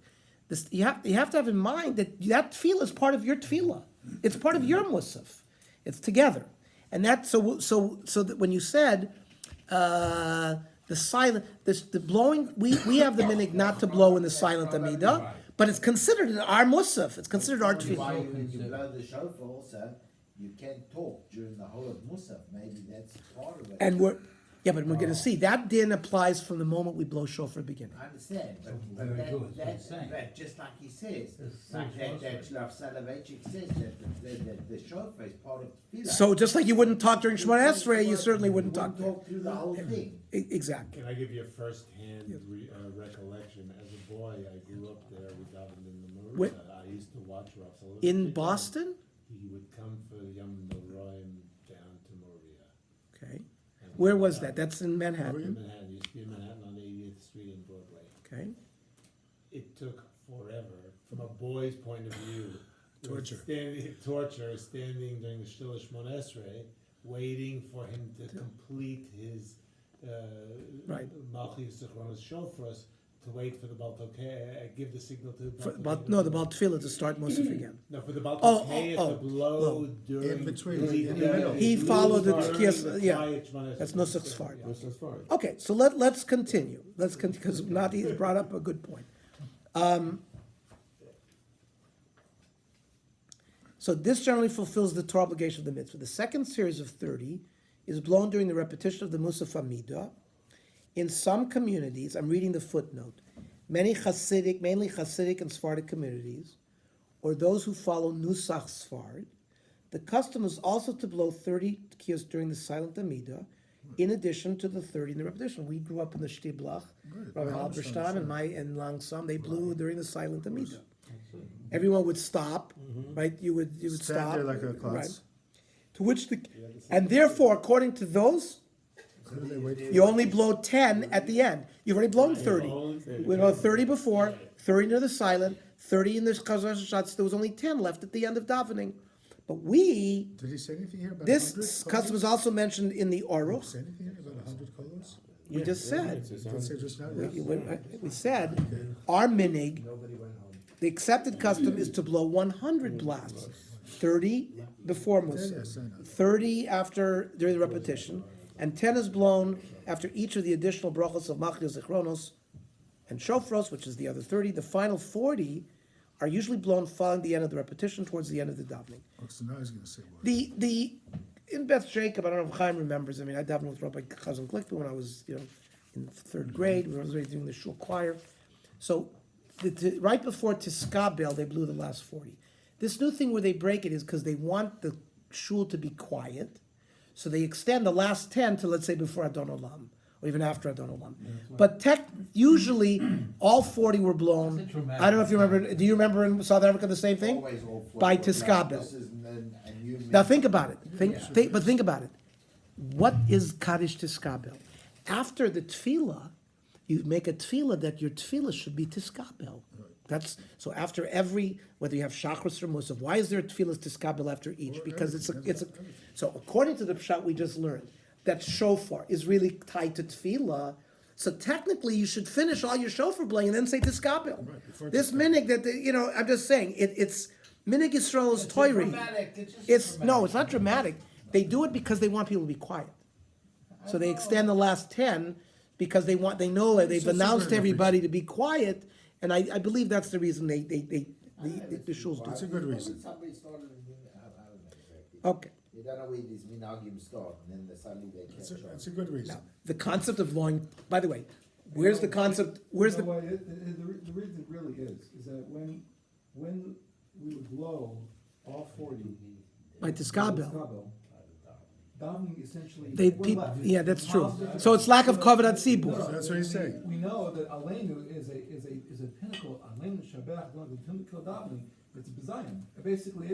You have to have in mind that tefillah is part of your tefillah. It's part of your musaf. It's together, and that so that when you said the blowing, we have the minhag not to blow in the silent amida, but it's considered our musaf. It's considered our Why tefillah. when you blow the shofar also, you can't talk during the whole of Musaf, maybe that's part of it. And we're going to see that din applies from the moment we blow shofar beginning. I understand, but Very good, that's what I'm saying. that, just like he says, It's like six that Musaf. Rav Soloveitchik says that the shofar is part of tefillah. So just like you wouldn't talk during Shemona Esrei, you certainly wouldn't talk there. talk through the whole thing. Exactly. Can I give you a first-hand recollection? As a boy, I grew up there. We davened in the Where- Murza. I used to watch Rav Soloveitchik. In Boston? He would come for Yom Noraim down to Moria. Okay. Where was that? That's in Manhattan. In Manhattan, used to be in Manhattan on 80th Street and Broadway. Okay. It took forever, from a boy's point of view. Torture. Standing during the Shtil Shmon Esrei, waiting for him to complete his Right. Malchus Zichronos Shofros, to wait for the Baltokeh, give the signal to the The Baltokeh. Baal Tefillah to start Musaf again. No, for the Baltokeh oh, to blow oh. during. In between, he- in the middle. He followed the during Tkiyas, the yeah. quiet Shmon Esrei. That's Nusach Sfard. Yeah. That's as far. Okay, so let's continue. Let's continue, because Nati has brought up a good point. So this generally fulfills the Torah obligation of the mitzvah. The second series of 30 is blown during the repetition of the Musaf Amida. In some communities, I'm reading the footnote, mainly Hasidic and Sephardic communities, or those who follow Nusach Sfard, the custom is also to blow 30 tkiyos during the silent Amida, in addition to the 30 in the repetition. We grew up in the Shtiblach, Rabbi Halberstam and Langsam, they blew during the silent Amida. Everyone would stop, right? You would Stand stop. there like a right? klutz. To which and therefore, according to those, They wait for- you only blow 10 at the end. You've already blown 30. We blow 30 before, 30 near the silent, 30 in the Chazar shots. There was only 10 left at the end of davening. But Did he say anything here about this 100 custom is also mentioned in the Did Oruch. he say anything here about 100 colors? We just said, It's Did he say just now? Yes. we said, our minig, the accepted custom is to blow 100 blasts 30 before Musaf, yes, I know. 30 after during the repetition, and 10 is blown after each of the additional brachos of Machir Zichronos and Shofros, which is the other 30. The final 40 are usually blown following the end of the repetition towards the end of the davening. Oh, so now he's gonna say what? The in Beth Jacob, I don't know if Chaim remembers. I mean, I davened with Rabbi Chazon Glickman when I was, in third grade. We were already doing the shul choir. So, right before Tiskabel, they blew the last 40. This new thing where they break it is because they want the shul to be quiet, so they extend the last 10 to, let's say, before Adon Olam, or even after Adon Olam. But usually, all 40 were blown. That's a dramatic I don't know if you remember. Do you remember in South Africa the same thing? Always all four. By Now, Tiskabel. this is a new Now think about it. Think about it. What is Kaddish Tiskabel? After the tefillah, you make a tefillah that your tefillah should be Tiskabel. That's so after every, whether you have Shachris or Musaf. Why is there a tefillah Tiskabel after each? Because it's a. So according to the pshat we just learned, that shofar is really tied to tefillah. So technically, you should finish all your shofar playing and then say Tiskabel. before This minig that I'm just saying it's minig Yisrael is toiri. It's no, it's not dramatic. They do it because they want people to be quiet. So they extend the last 10 because they know that they've So it's a announced to very good everybody to be quiet, and I believe that's the reason the shuls do It's it. a good reason. Somebody started in, I don't know exactly. Okay. You don't know where these minhagim start, and then suddenly they It's catch a, on. it's a good reason. The concept of blowing, by the way, where's the concept, where's You the, know what, the reason really is that when we would blow all 40. by Tiskabel? Davening essentially. They, we're peop- left. yeah, that's true. So it's lack of covenant tzibur. That's what he's saying. We know that Aleinu is a pinnacle. Aleinu Shabbat, the pinnacle davening. It's a bizayon. Basically,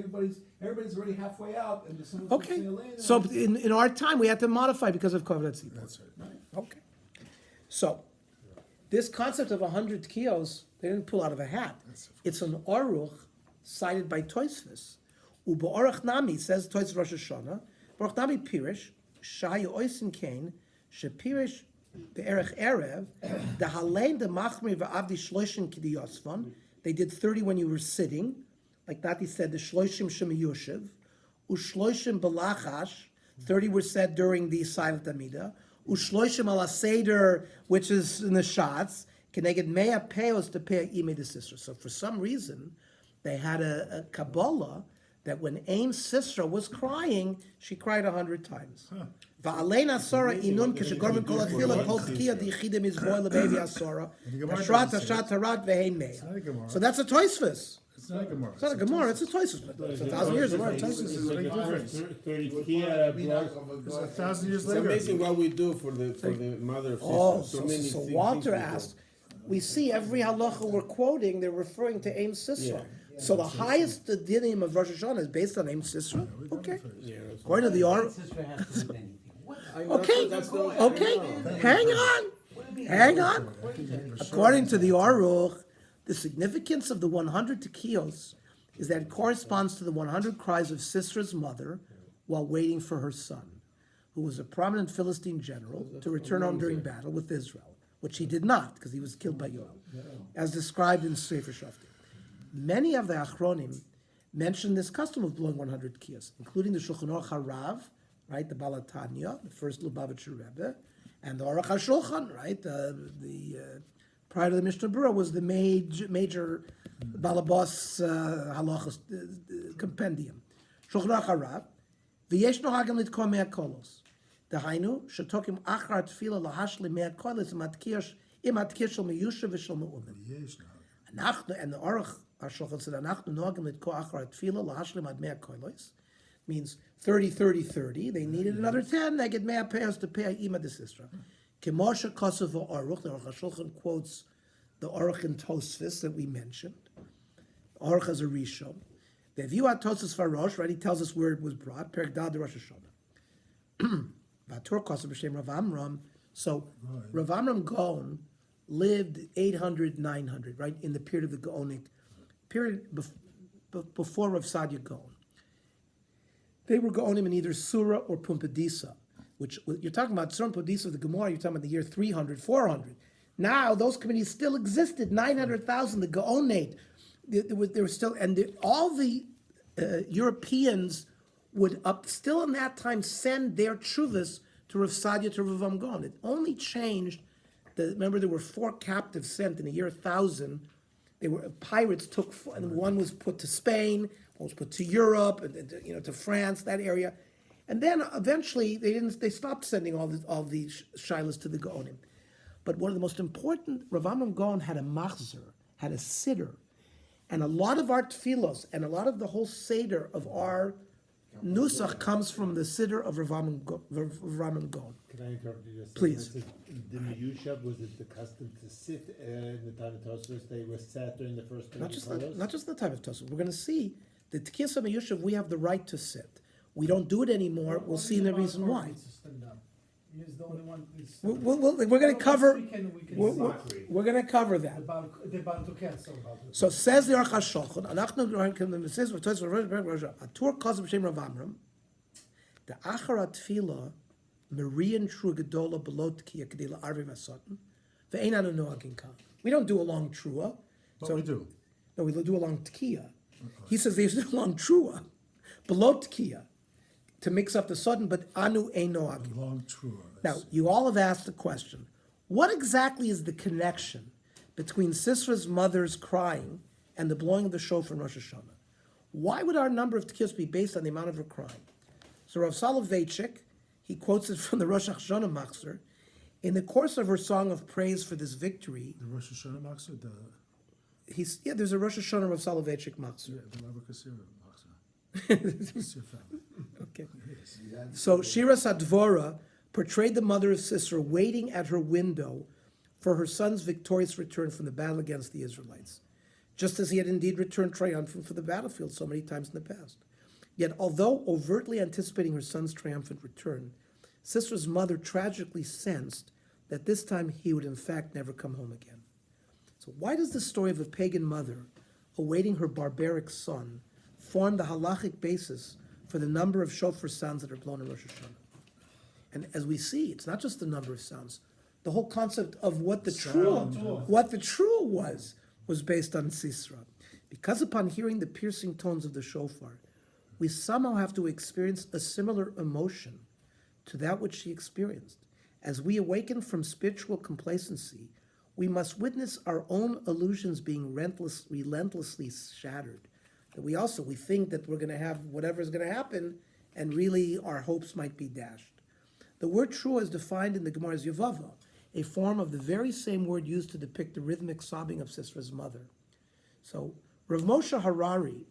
everybody's already halfway out, and someone's Okay, saying Aleinu. so in our time, we had to modify because of covenant tzibur. That's right. Okay. So, this concept of 100 kios, they didn't pull out of a hat. It's an Aruch cited by Tosfos. Uba Aruch Nami, says Tosfos Rosh Hashanah, Baruch Nami Pirish, Shayu Oisin Kain, Shepirish Be'erech Erev, the Halein de Machmir Va'avdi Shloishim Kidi Yosfon, they did 30 when you were sitting, like Nati said, the Shloishim Shema Yoshev, Ushloishim Balachash, 30 were said during the silent Amida, Ushloishim ala Seder, which is in the shots, Keneged Mea Peos to Pei Ime de Sisra. So for some reason, they had a Kabbalah that when Aim Sisra was crying, she cried 100 times. Va'alein asora inun kishagormin kol atfila kol tkiya dichidim is boil lebevi asora. Tashrat tashat tarat vehein meya. So that's a Tosfos. It's not a Gemara. It's not a Gemara, it's a Tosfos. But it's 1,000 years ago. Tosfos is a big difference. It's 1,000 years It's later. amazing what we do for the mother of Oh, sisters. so, many so things Walter we do. asked, we see every halacha we're quoting, they're referring to Aim Sisra. So the highest dinim of Rosh Hashanah is based on Aim Sisra? Okay. Yeah, that's- According to the Ar, Sister has to do with anything. What? okay, That's the- okay, hang on, hang on. According to the Aruch, the significance of the 100 tekios is that it corresponds to the 100 cries of Sisra's mother while waiting for her son, who was a prominent Philistine general, to return home during battle with Israel, which he did not, because he was killed by Yoav, as described in Sefer Shoftim. Many of the Achronim mention this custom of blowing 100 kiyos, including the Shulchan Aruch Harav, right, the Balatanya, the first Lubavitcher Rebbe, and the Aruch HaShulchan, right, prior to the Mishnah Berurah was the major Balabos halachos compendium. Shulchan Aruch Harav, v'yesh nohagim litko mea kolos. Dahainu, shetokim achar tefila lahashli mea kolos im atkir shel meyusha v'shel me'umin. And the Aruch HaShulchan said, "Anachnu noagim litko achar tefila lahashlim ad mea kolos," means 30, 30, 30. They needed another 10. They get mea payos to pay ima de sistra. Kemosha kosev Aruch. The Aruch HaShulchan quotes the Aruch in Tosfos that we mentioned. Aruch has a rishon. The view at Tosfos Farosh, right? He tells us where it was brought. Perek Dal de Rosh Hashanah. Vatur kosev b'shem Rav Amram. So Rav Amram Gaon lived 800, 900, right, in the period of the Gaonic period before Rav Sadia Gaon. They were Gaonim in either Surah or Pumbedisa, which you're talking about Surah and Pumbedisa of the Gemara, you're talking about the year 300, 400. Now, those committees still existed, 900,000, the Gaonate, there was still, and all the Europeans would still in that time send their chuvas to Rav Sadia to Rav Amgon. It only changed. Remember, there were 4 captives sent in the year 1000. They were pirates and one was put to Spain, one was put to Europe, and to France, that area, and then eventually they stopped sending all these shilas to the Gaonim. But one of the most important, Rav Amnon Gaon had a machzer, had a siddur, and a lot of our tefillos and a lot of the whole seder of our nusach comes from the siddur of Rav Amnon Gaon. Can I interrupt you just? Please. The Miyushav, was it the custom to sit in the time of Tosfos? They were sat during the first 20 colors? Not just the time of Tosfos. We're going to see the Tekiyas Meyushav, we have the right to sit. We don't do it anymore. We'll see the reason why. He's the only one. We're going to cover. We can We're going to cover that. the Baal Tokeh, So says the Aruch HaShulchan, Anachnu says Atur Kazav B'Shem Rav Amram, the Achara Tefillah, Marian Trua Gedola Below Tkiya Kedila Arvi Vasotin, Ve'ein Anu Noagin Ka. We don't do a long Trua. But we do. No, we do a long Tkiya. He says they do a long Trua, below Tkiya, to mix up the sudden, but Anu Ein Noagin. Long true. Now, you all have asked the question, what exactly is the connection between Sisra's mother's crying and the blowing of the shofar in Rosh Hashanah? Why would our number of tkiyos be based on the amount of her crying? So Rav Soloveitchik, he quotes it from the Rosh Hashanah Machzor. In the course of her song of praise for this victory, The Rosh Hashanah Machzor, there's a Rosh Hashanah Rav Soloveitchik Machzor. the Rabbi Kassir Machzor. It's your family. Okay. So Shira Sadvora portrayed the mother of Sisera waiting at her window for her son's victorious return from the battle against the Israelites, just as he had indeed returned triumphant from the battlefield so many times in the past. Yet, although overtly anticipating her son's triumphant return, Sisera's mother tragically sensed that this time he would in fact never come home again. So why does the story of a pagan mother awaiting her barbaric son form the halachic basis for the number of shofar sounds that are blown in Rosh Hashanah? And as we see, it's not just the number of sounds. The whole concept of what the true was based on Sisera. Because upon hearing the piercing tones of the shofar, we somehow have to experience a similar emotion to that which she experienced. As we awaken from spiritual complacency, we must witness our own illusions being relentlessly shattered. That we think that we're going to have whatever is going to happen, and really our hopes might be dashed. The word trua is defined in the Gemara's Yevava, a form of the very same word used to depict the rhythmic sobbing of Sisera's mother. So Rav Moshe Harari,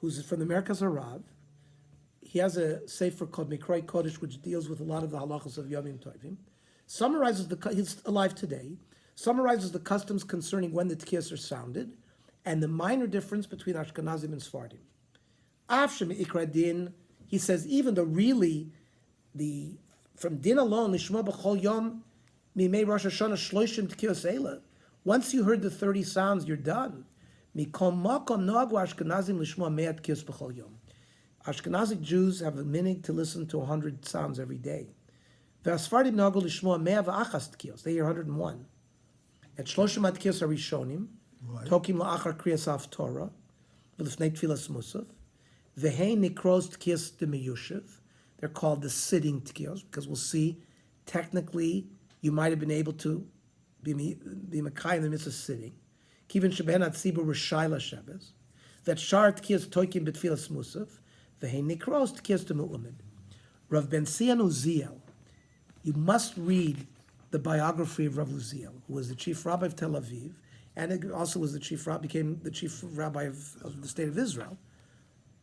who's from the Merkaz Harav, he has a sefer called Mikrai Kodesh, which deals with a lot of the halachas of Yomim Tovim, he's alive today, summarizes the customs concerning when the tkiyos are sounded, and the minor difference between Ashkenazim and Sfardim. Avshem Ikra Din, he says, even though really, from Din alone, Lishma B'chol Yom, Mimei Rosh Hashanah Shloishim Tkiyos Eila, once you heard the 30 sounds, you're done. Mikom Makom Noagu Ashkenazim Lishma Mea Tkiyos B'chol Yom. Ashkenazic Jews have a minute to listen to 100 sounds every day. V'asfardim Noagu Lishma Mea V'achas Tkiyos, they hear 101. At Shloshim Tkiyos Arishonim, Tokim La'achar Kriyas Torah, V'lifnei Tfilas Musaf, V'hei Nikros Tkiyos D'Meyushiv, they're called the sitting tkiyos, because we'll see, technically, you might have been able to be Makai in the midst of sitting. Kivin Sheben Atzibu Rishayla Shebes, that Shar Tkiyos Toikim B'Tfilas Musaf, V'hei Nikros Tkiyos D'Mu'umid. Rav Ben Sion Uziel, you must read the biography of Rav Uziel, who was the chief rabbi of Tel Aviv, and it also was became the chief rabbi of the state of Israel,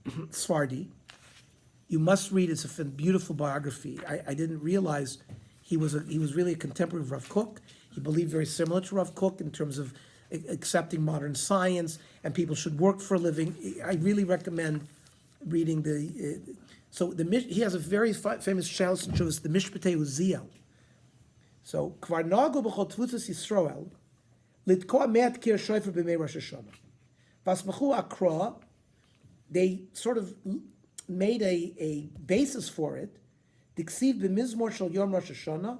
Sfardi. You must read. It's a beautiful biography. I didn't realize he was really a contemporary of Rav Kook. He believed very similar to Rav Kook in terms of accepting modern science, and people should work for a living. I really recommend reading he has a very famous Shalos and Shuvos, the Mishpatei Uziel. So Kvar Nagu B'chol Tvutzas Yisrael Litkoa Me'at Kir Shofar B'mei Rosh Hashanah Vasmachu Akra. They sort of made a basis for it. Diksiv b'mizmor shel Yom Rosh Hashanah,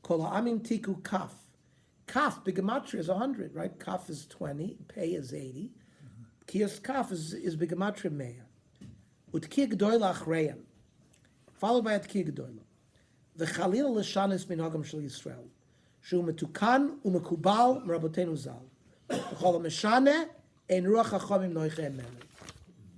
kol ha'amim tiku kaf. Kaf, b'gematria is 100, right? Kaf is 20, pei is 80. Kiyos kaf is b'gematria mea. Utkiya G'doyla Achreyan, followed by Utkiya G'doyla. V'chalil l'shanis minhagam shel Yisrael, shu metukan umekubal merabotenu zal. V'chol meshane ein ruach hachamim noiche emene.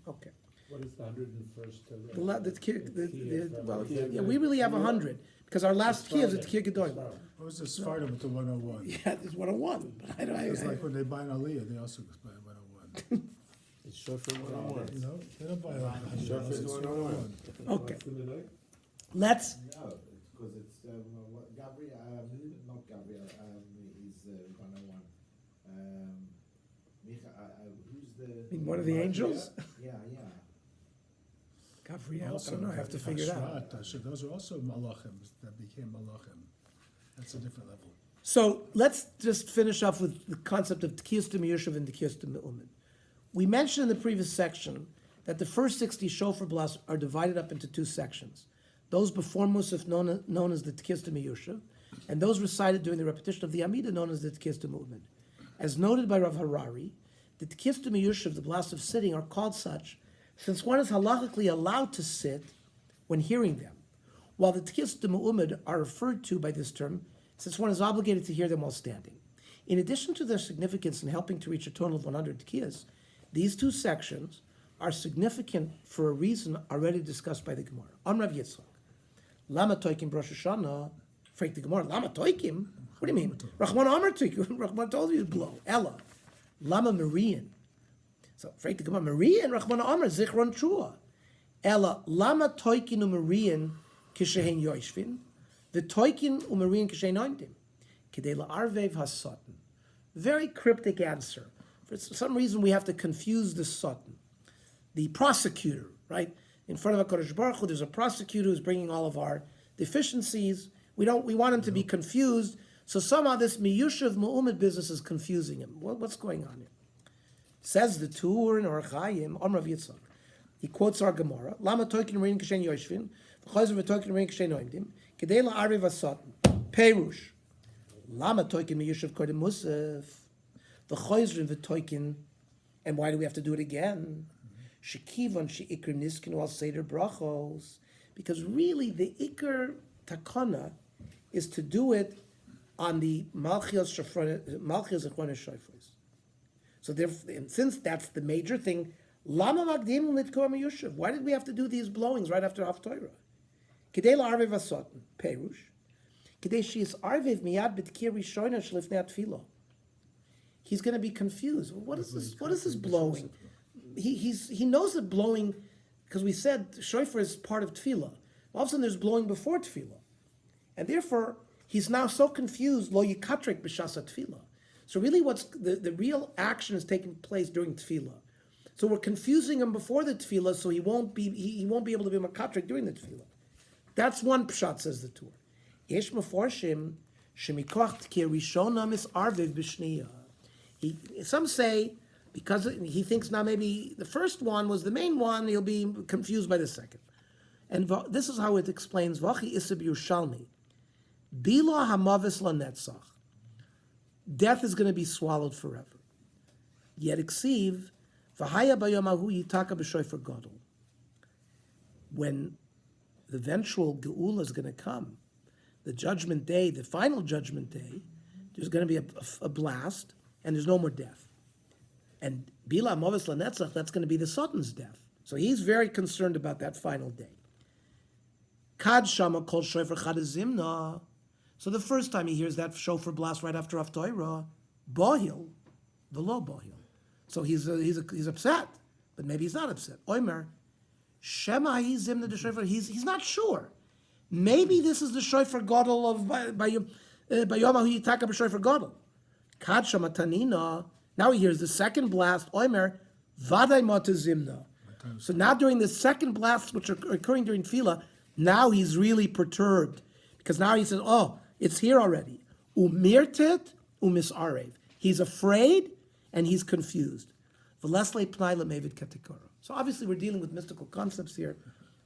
Okay. What is the 101st? Well, yeah, we really have 100 because our last key is at Kiyah Gedoyla. What was the Sfardim with the 101? Yeah, it's 101. But It's like when they buy an Aliyah, they also buy a 101. It's Shofar 101. You know, they don't buy a Shofar is 101. Okay. Let's. No, because it's, Gabriel, not Gabriel, is 101. Who's the? One of the angels? Yeah. Gabriel. I don't know. I have to figure it out. Those are also malachim that became malachim. That's a different level. So let's just finish off with the concept of Tkiyas D'Miyushav and Tkiyas D'Me'umin. We mentioned in the previous section that the first 60 shofar blasts are divided up into two sections. Those before Musaf known as the Tkiyas D'Miyushav, and those recited during the repetition of the Amidah known as the Tkiyas D'Me'umin. As noted by Rav Harari, the Tkiyas D'Miyushav, the blasts of sitting, are called such since one is halachically allowed to sit when hearing them, while the Tkiyas D'Me'umin are referred to by this term since one is obligated to hear them while standing. In addition to their significance in helping to reach a total of 100 Tkiyas, these two sections are significant for a reason already discussed by the Gemara. On Rav Yitzchak, Lama Toikim Rosh Hashanah, freak the Gemara, Lama Toikim? What do you mean? Rachman Amar Toikim, Rachman told you to blow. Ella, Lama Marian. So, freak the Gemara, Marian, Rachman Amar, Zichron Trua. Ella, Lama Toikin Umarian, Kishehin Yoishvin, the Toikin Umarian Kishehin Oimdim, Kidei La'arvev HaSatan. Very cryptic answer. For some reason, we have to confuse the Satan. The prosecutor, right? In front of HaKadosh Baruch Hu, there's a prosecutor who's bringing all of our deficiencies. We want him to be confused. So somehow this Miyushav Mu'umid business is confusing him. What's going on here? Says the Tur in Orach Chaim, Rav Yitzchak. He quotes our Gemara, Lama Toikin Marin Kishen Yoshvin, V'chayzer V'toikin Marin Kishen Oimdim, Kedei La'arvev HaSatan. Perush. Lama Toikin Miyushav Kodem Musaf. V'chayzer V'toikin. And why do we have to do it again? Shekivon she'ikr niskinu al seder brachos, because really the ikr takana is to do it on the malchios zechronis shofros. So and since that's the major thing, lama magdim litkor miyushav. Why did we have to do these blowings right after Haftorah? Kidei la'arvev hasoten perush. Kidei she'is arvev miyad b'tkir rishona shlifnei atfilo. He's going to be confused. What is this? What is this blowing? He knows that blowing, because we said shofar is part of tefillah. All of a sudden there's blowing before tefillah. And therefore, he's now so confused, lo yikatrik b'shasa tefillah. So really what's the real action is taking place during tefillah. So we're confusing him before the tefillah, so he won't be able to be makatrik during the tefillah. That's one pshat, says the Tur. Yesh meforshim shemikoch tkir rishona misarvev b'shniya. Some say, because he thinks now maybe the first one was the main one, he'll be confused by the second. And this is how it explains, Vachi Isib Yerushalmi. Bila hamavis lanetzach. Death is going to be swallowed forever. Yet eksiv, v'haya bayomahu yitaka b'shofar gadol. When the eventual geula is going to come, the judgment day, the final judgment day, there's going to be a blast, and there's no more death. And Bila Movis Lanetzach, that's going to be the Satan's death. So he's very concerned about that final day. Kad Shama Kol Shofar Chadazimna. So the first time he hears that shofar blast right after Haftorah, Bohil, V'lo Bohil. So he's upset, but maybe he's not upset. Oimer, Shema Zimna the shofar. He's not sure. Maybe this is the shofar gadol of Bayom Yitaka b'shofar gadol. Kad Shama Tanina. Now he hears the second blast, Oimer, Vaday Matazimna. So now during the second blasts, which are occurring during Tefillah, now he's really perturbed. Because now he says, oh, it's here already. Umirtit umisarev. He's afraid and he's confused. V'lesle pnai lemevid katikara. So obviously we're dealing with mystical concepts here,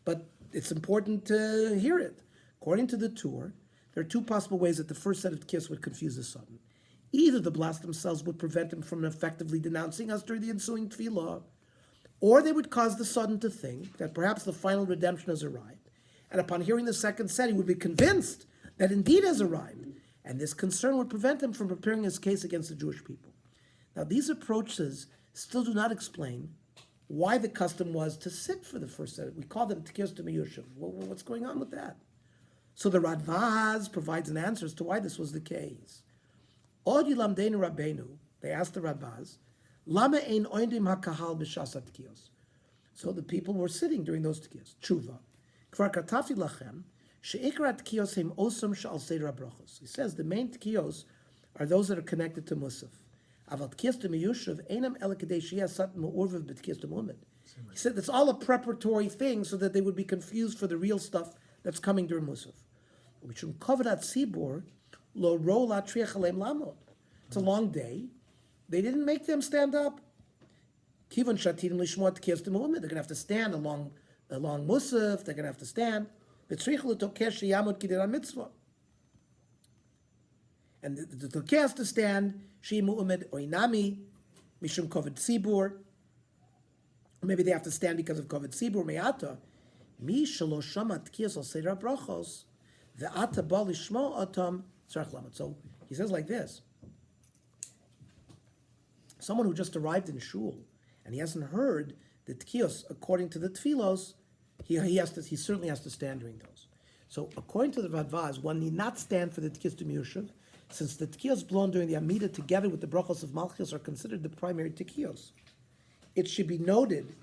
but it's important to hear it. According to the Tur, there are two possible ways that the first set of kiss would confuse the Satan. Either the blast themselves would prevent him from effectively denouncing us during the ensuing tefillah, Or they would cause the sudden to think that perhaps the final redemption has arrived, and upon hearing the second set, he would be convinced that indeed has arrived, and this concern would prevent him from preparing his case against the Jewish people. Now, these approaches still do not explain why the custom was to sit for the first set. We call them Tekiyos Miyushav. What's going on with that? So the Radvaz provides an answer as to why this was the case. Od Yilamdeinu Rabbeinu, they asked the Radvaz, Lama ein oindim hakahal b'shas hatkiyos. So the people were sitting during those tekiyos. Tshuva. Kvar katafi lachem, she'ikra tekiyos hem osam she'al seder habrachos. He says the main tekiyos are those that are connected to Musaf. Aval tekiyos miyushav einam ele kedei sheyeh sat me'urvav b'tekiyos mu'umid. He said it's all a preparatory thing so that they would be confused for the real stuff that's coming during Musaf. Mishum kovedat tzibur lo ro latriach aleim lamod. It's a long day. They didn't make them stand up. Kivon shatidim lishmot tekiyos mu'umid. They're going to have to stand along Musaf. They're going to have to stand. V'tzrich l'tokesh sheyamod kidei mitzvah. And the Turkey has to stand, Shi Mu'umid Oinami, Mishum Kovid Tzibur. Maybe they have to stand because of Kovid Tzibur, Me'ata. Mi Shalo Shamat Kiyos Al Seder HaBrachos, Ve'ata Ba Lishmo Otam Tzarech Lamed. So he says like this. Someone who just arrived in Shul, and he hasn't heard the Tkiyos according to the Tfilos, he certainly has to stand during those. So according to the Radvaz, one need not stand for the Tkiyos to Miyushav, since the Tkiyos blown during the Amida together with the Brachos of Malchus are considered the primary Tkiyos. It should be noted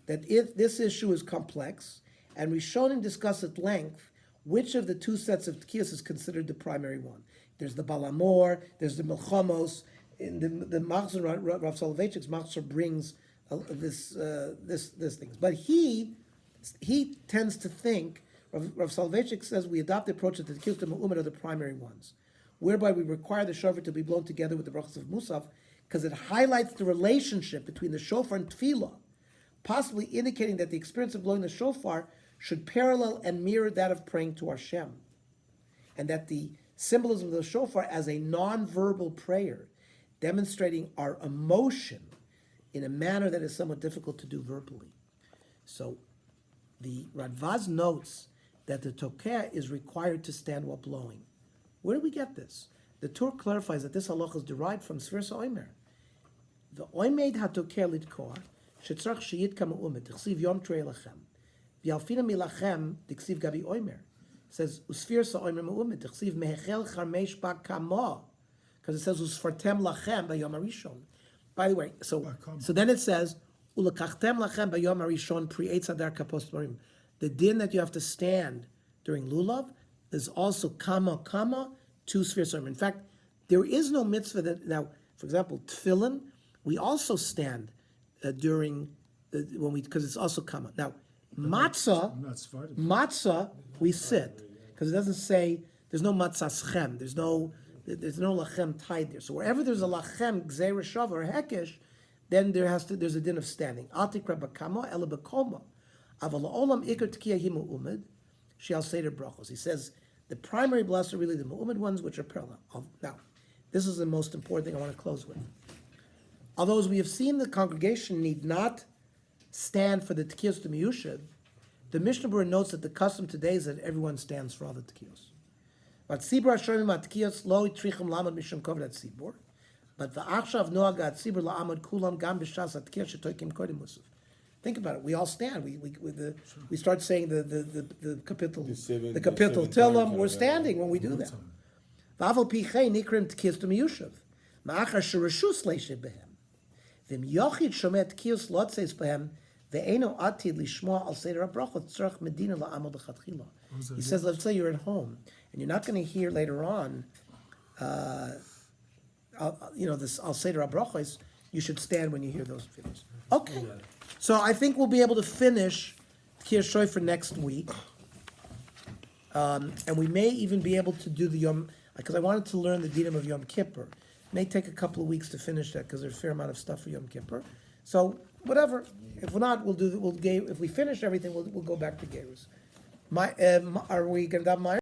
that if this issue is complex, and Rishonim discuss at length which of the two sets of Tkiyos is considered the primary one. There's the Balamor, there's the Milchamos. In the Machzor, Rav Soloveitchik's Machzor brings this thing. But he tends to think, Rav Soloveitchik says, we adopt the approach that the Tkiyos to Mu'umid are the primary ones, whereby we require the shofar to be blown together with the brachos of Musaf, because it highlights the relationship between the shofar and tefillah, possibly indicating that the experience of blowing the shofar should parallel and mirror that of praying to Hashem, and that the symbolism of the shofar as a non-verbal prayer, demonstrating our emotion in a manner that is somewhat difficult to do verbally. So the Radvaz notes that the tokeh is required to stand while blowing. Where do we get this? The Tur clarifies that this halacha is derived from Sfiras HaOmer. The oimed hatokeh lidkor, shetzarch sheyitka me'umed, t'chsiv yom trei lachem. V'yalfina milachem, t'chsiv gabi oimer. It says, Usfiras HaOmer me'umed, t'chsiv mehechel charmesh ba kamo. Because it says, Usfartem lachem b'yom harishon. By the way, so then it says, Ulekachtem lachem b'yom harishon pri'etz adar kapos dvarim. The din that you have to stand during lulav, there's also kama to Sfiras HaOmer. In fact, there is no mitzvah that now, for example, tefillin, we also stand during because it's also kama. Now, matzah, we sit because it doesn't say there's no matzah schem. There's no lachem tied there. So wherever there's a lachem gzeira shava or hekesh, then there's a din of standing. Atikra b'kama ela b'koma. Aval olam ikar tkiya hi mu'umid. She'al seder brachos. He says the primary blessed are really the mu'umid ones, which are parallel. Now, this is the most important thing I want to close with. Although, as we have seen, the congregation need not stand for the tekiyos to miyushav, the Mishnah Berurah notes that the custom today is that everyone stands for all the tekiyos. But tzibur hashorim hatekiyos lo yitrichim lamad mishum kovedat tzibur. But va'achshav noag tzibur la'amad kulam gam b'shas hatekiyos shetoikim kodim musaf. Think about it. We all stand. We start saying the kapitel, the kapitel Tillim. We're standing when we do that. V'aval pichei nikrim tekiyos to miyushav. Ma'achar shereshus leishe behem. V'im yochid shomet tekiyos lotzeis behem. Ve'eno atid lishma al seder habrachot tzarech medina la'amad lechatchila. He says, let's say you're at home and you're not going to hear later on, this al seder habrachos. You should stand when you hear those videos. Okay. So I think we'll be able to finish Tekiyos Shofar next week. And we may even be able to do the Yom, because I wanted to learn the dinim of Yom Kippur. It may take a couple of weeks to finish that because there's a fair amount of stuff for Yom Kippur. So whatever. If we're not, if we finish everything, we'll go back to Gerus. Are we going to have Meyer?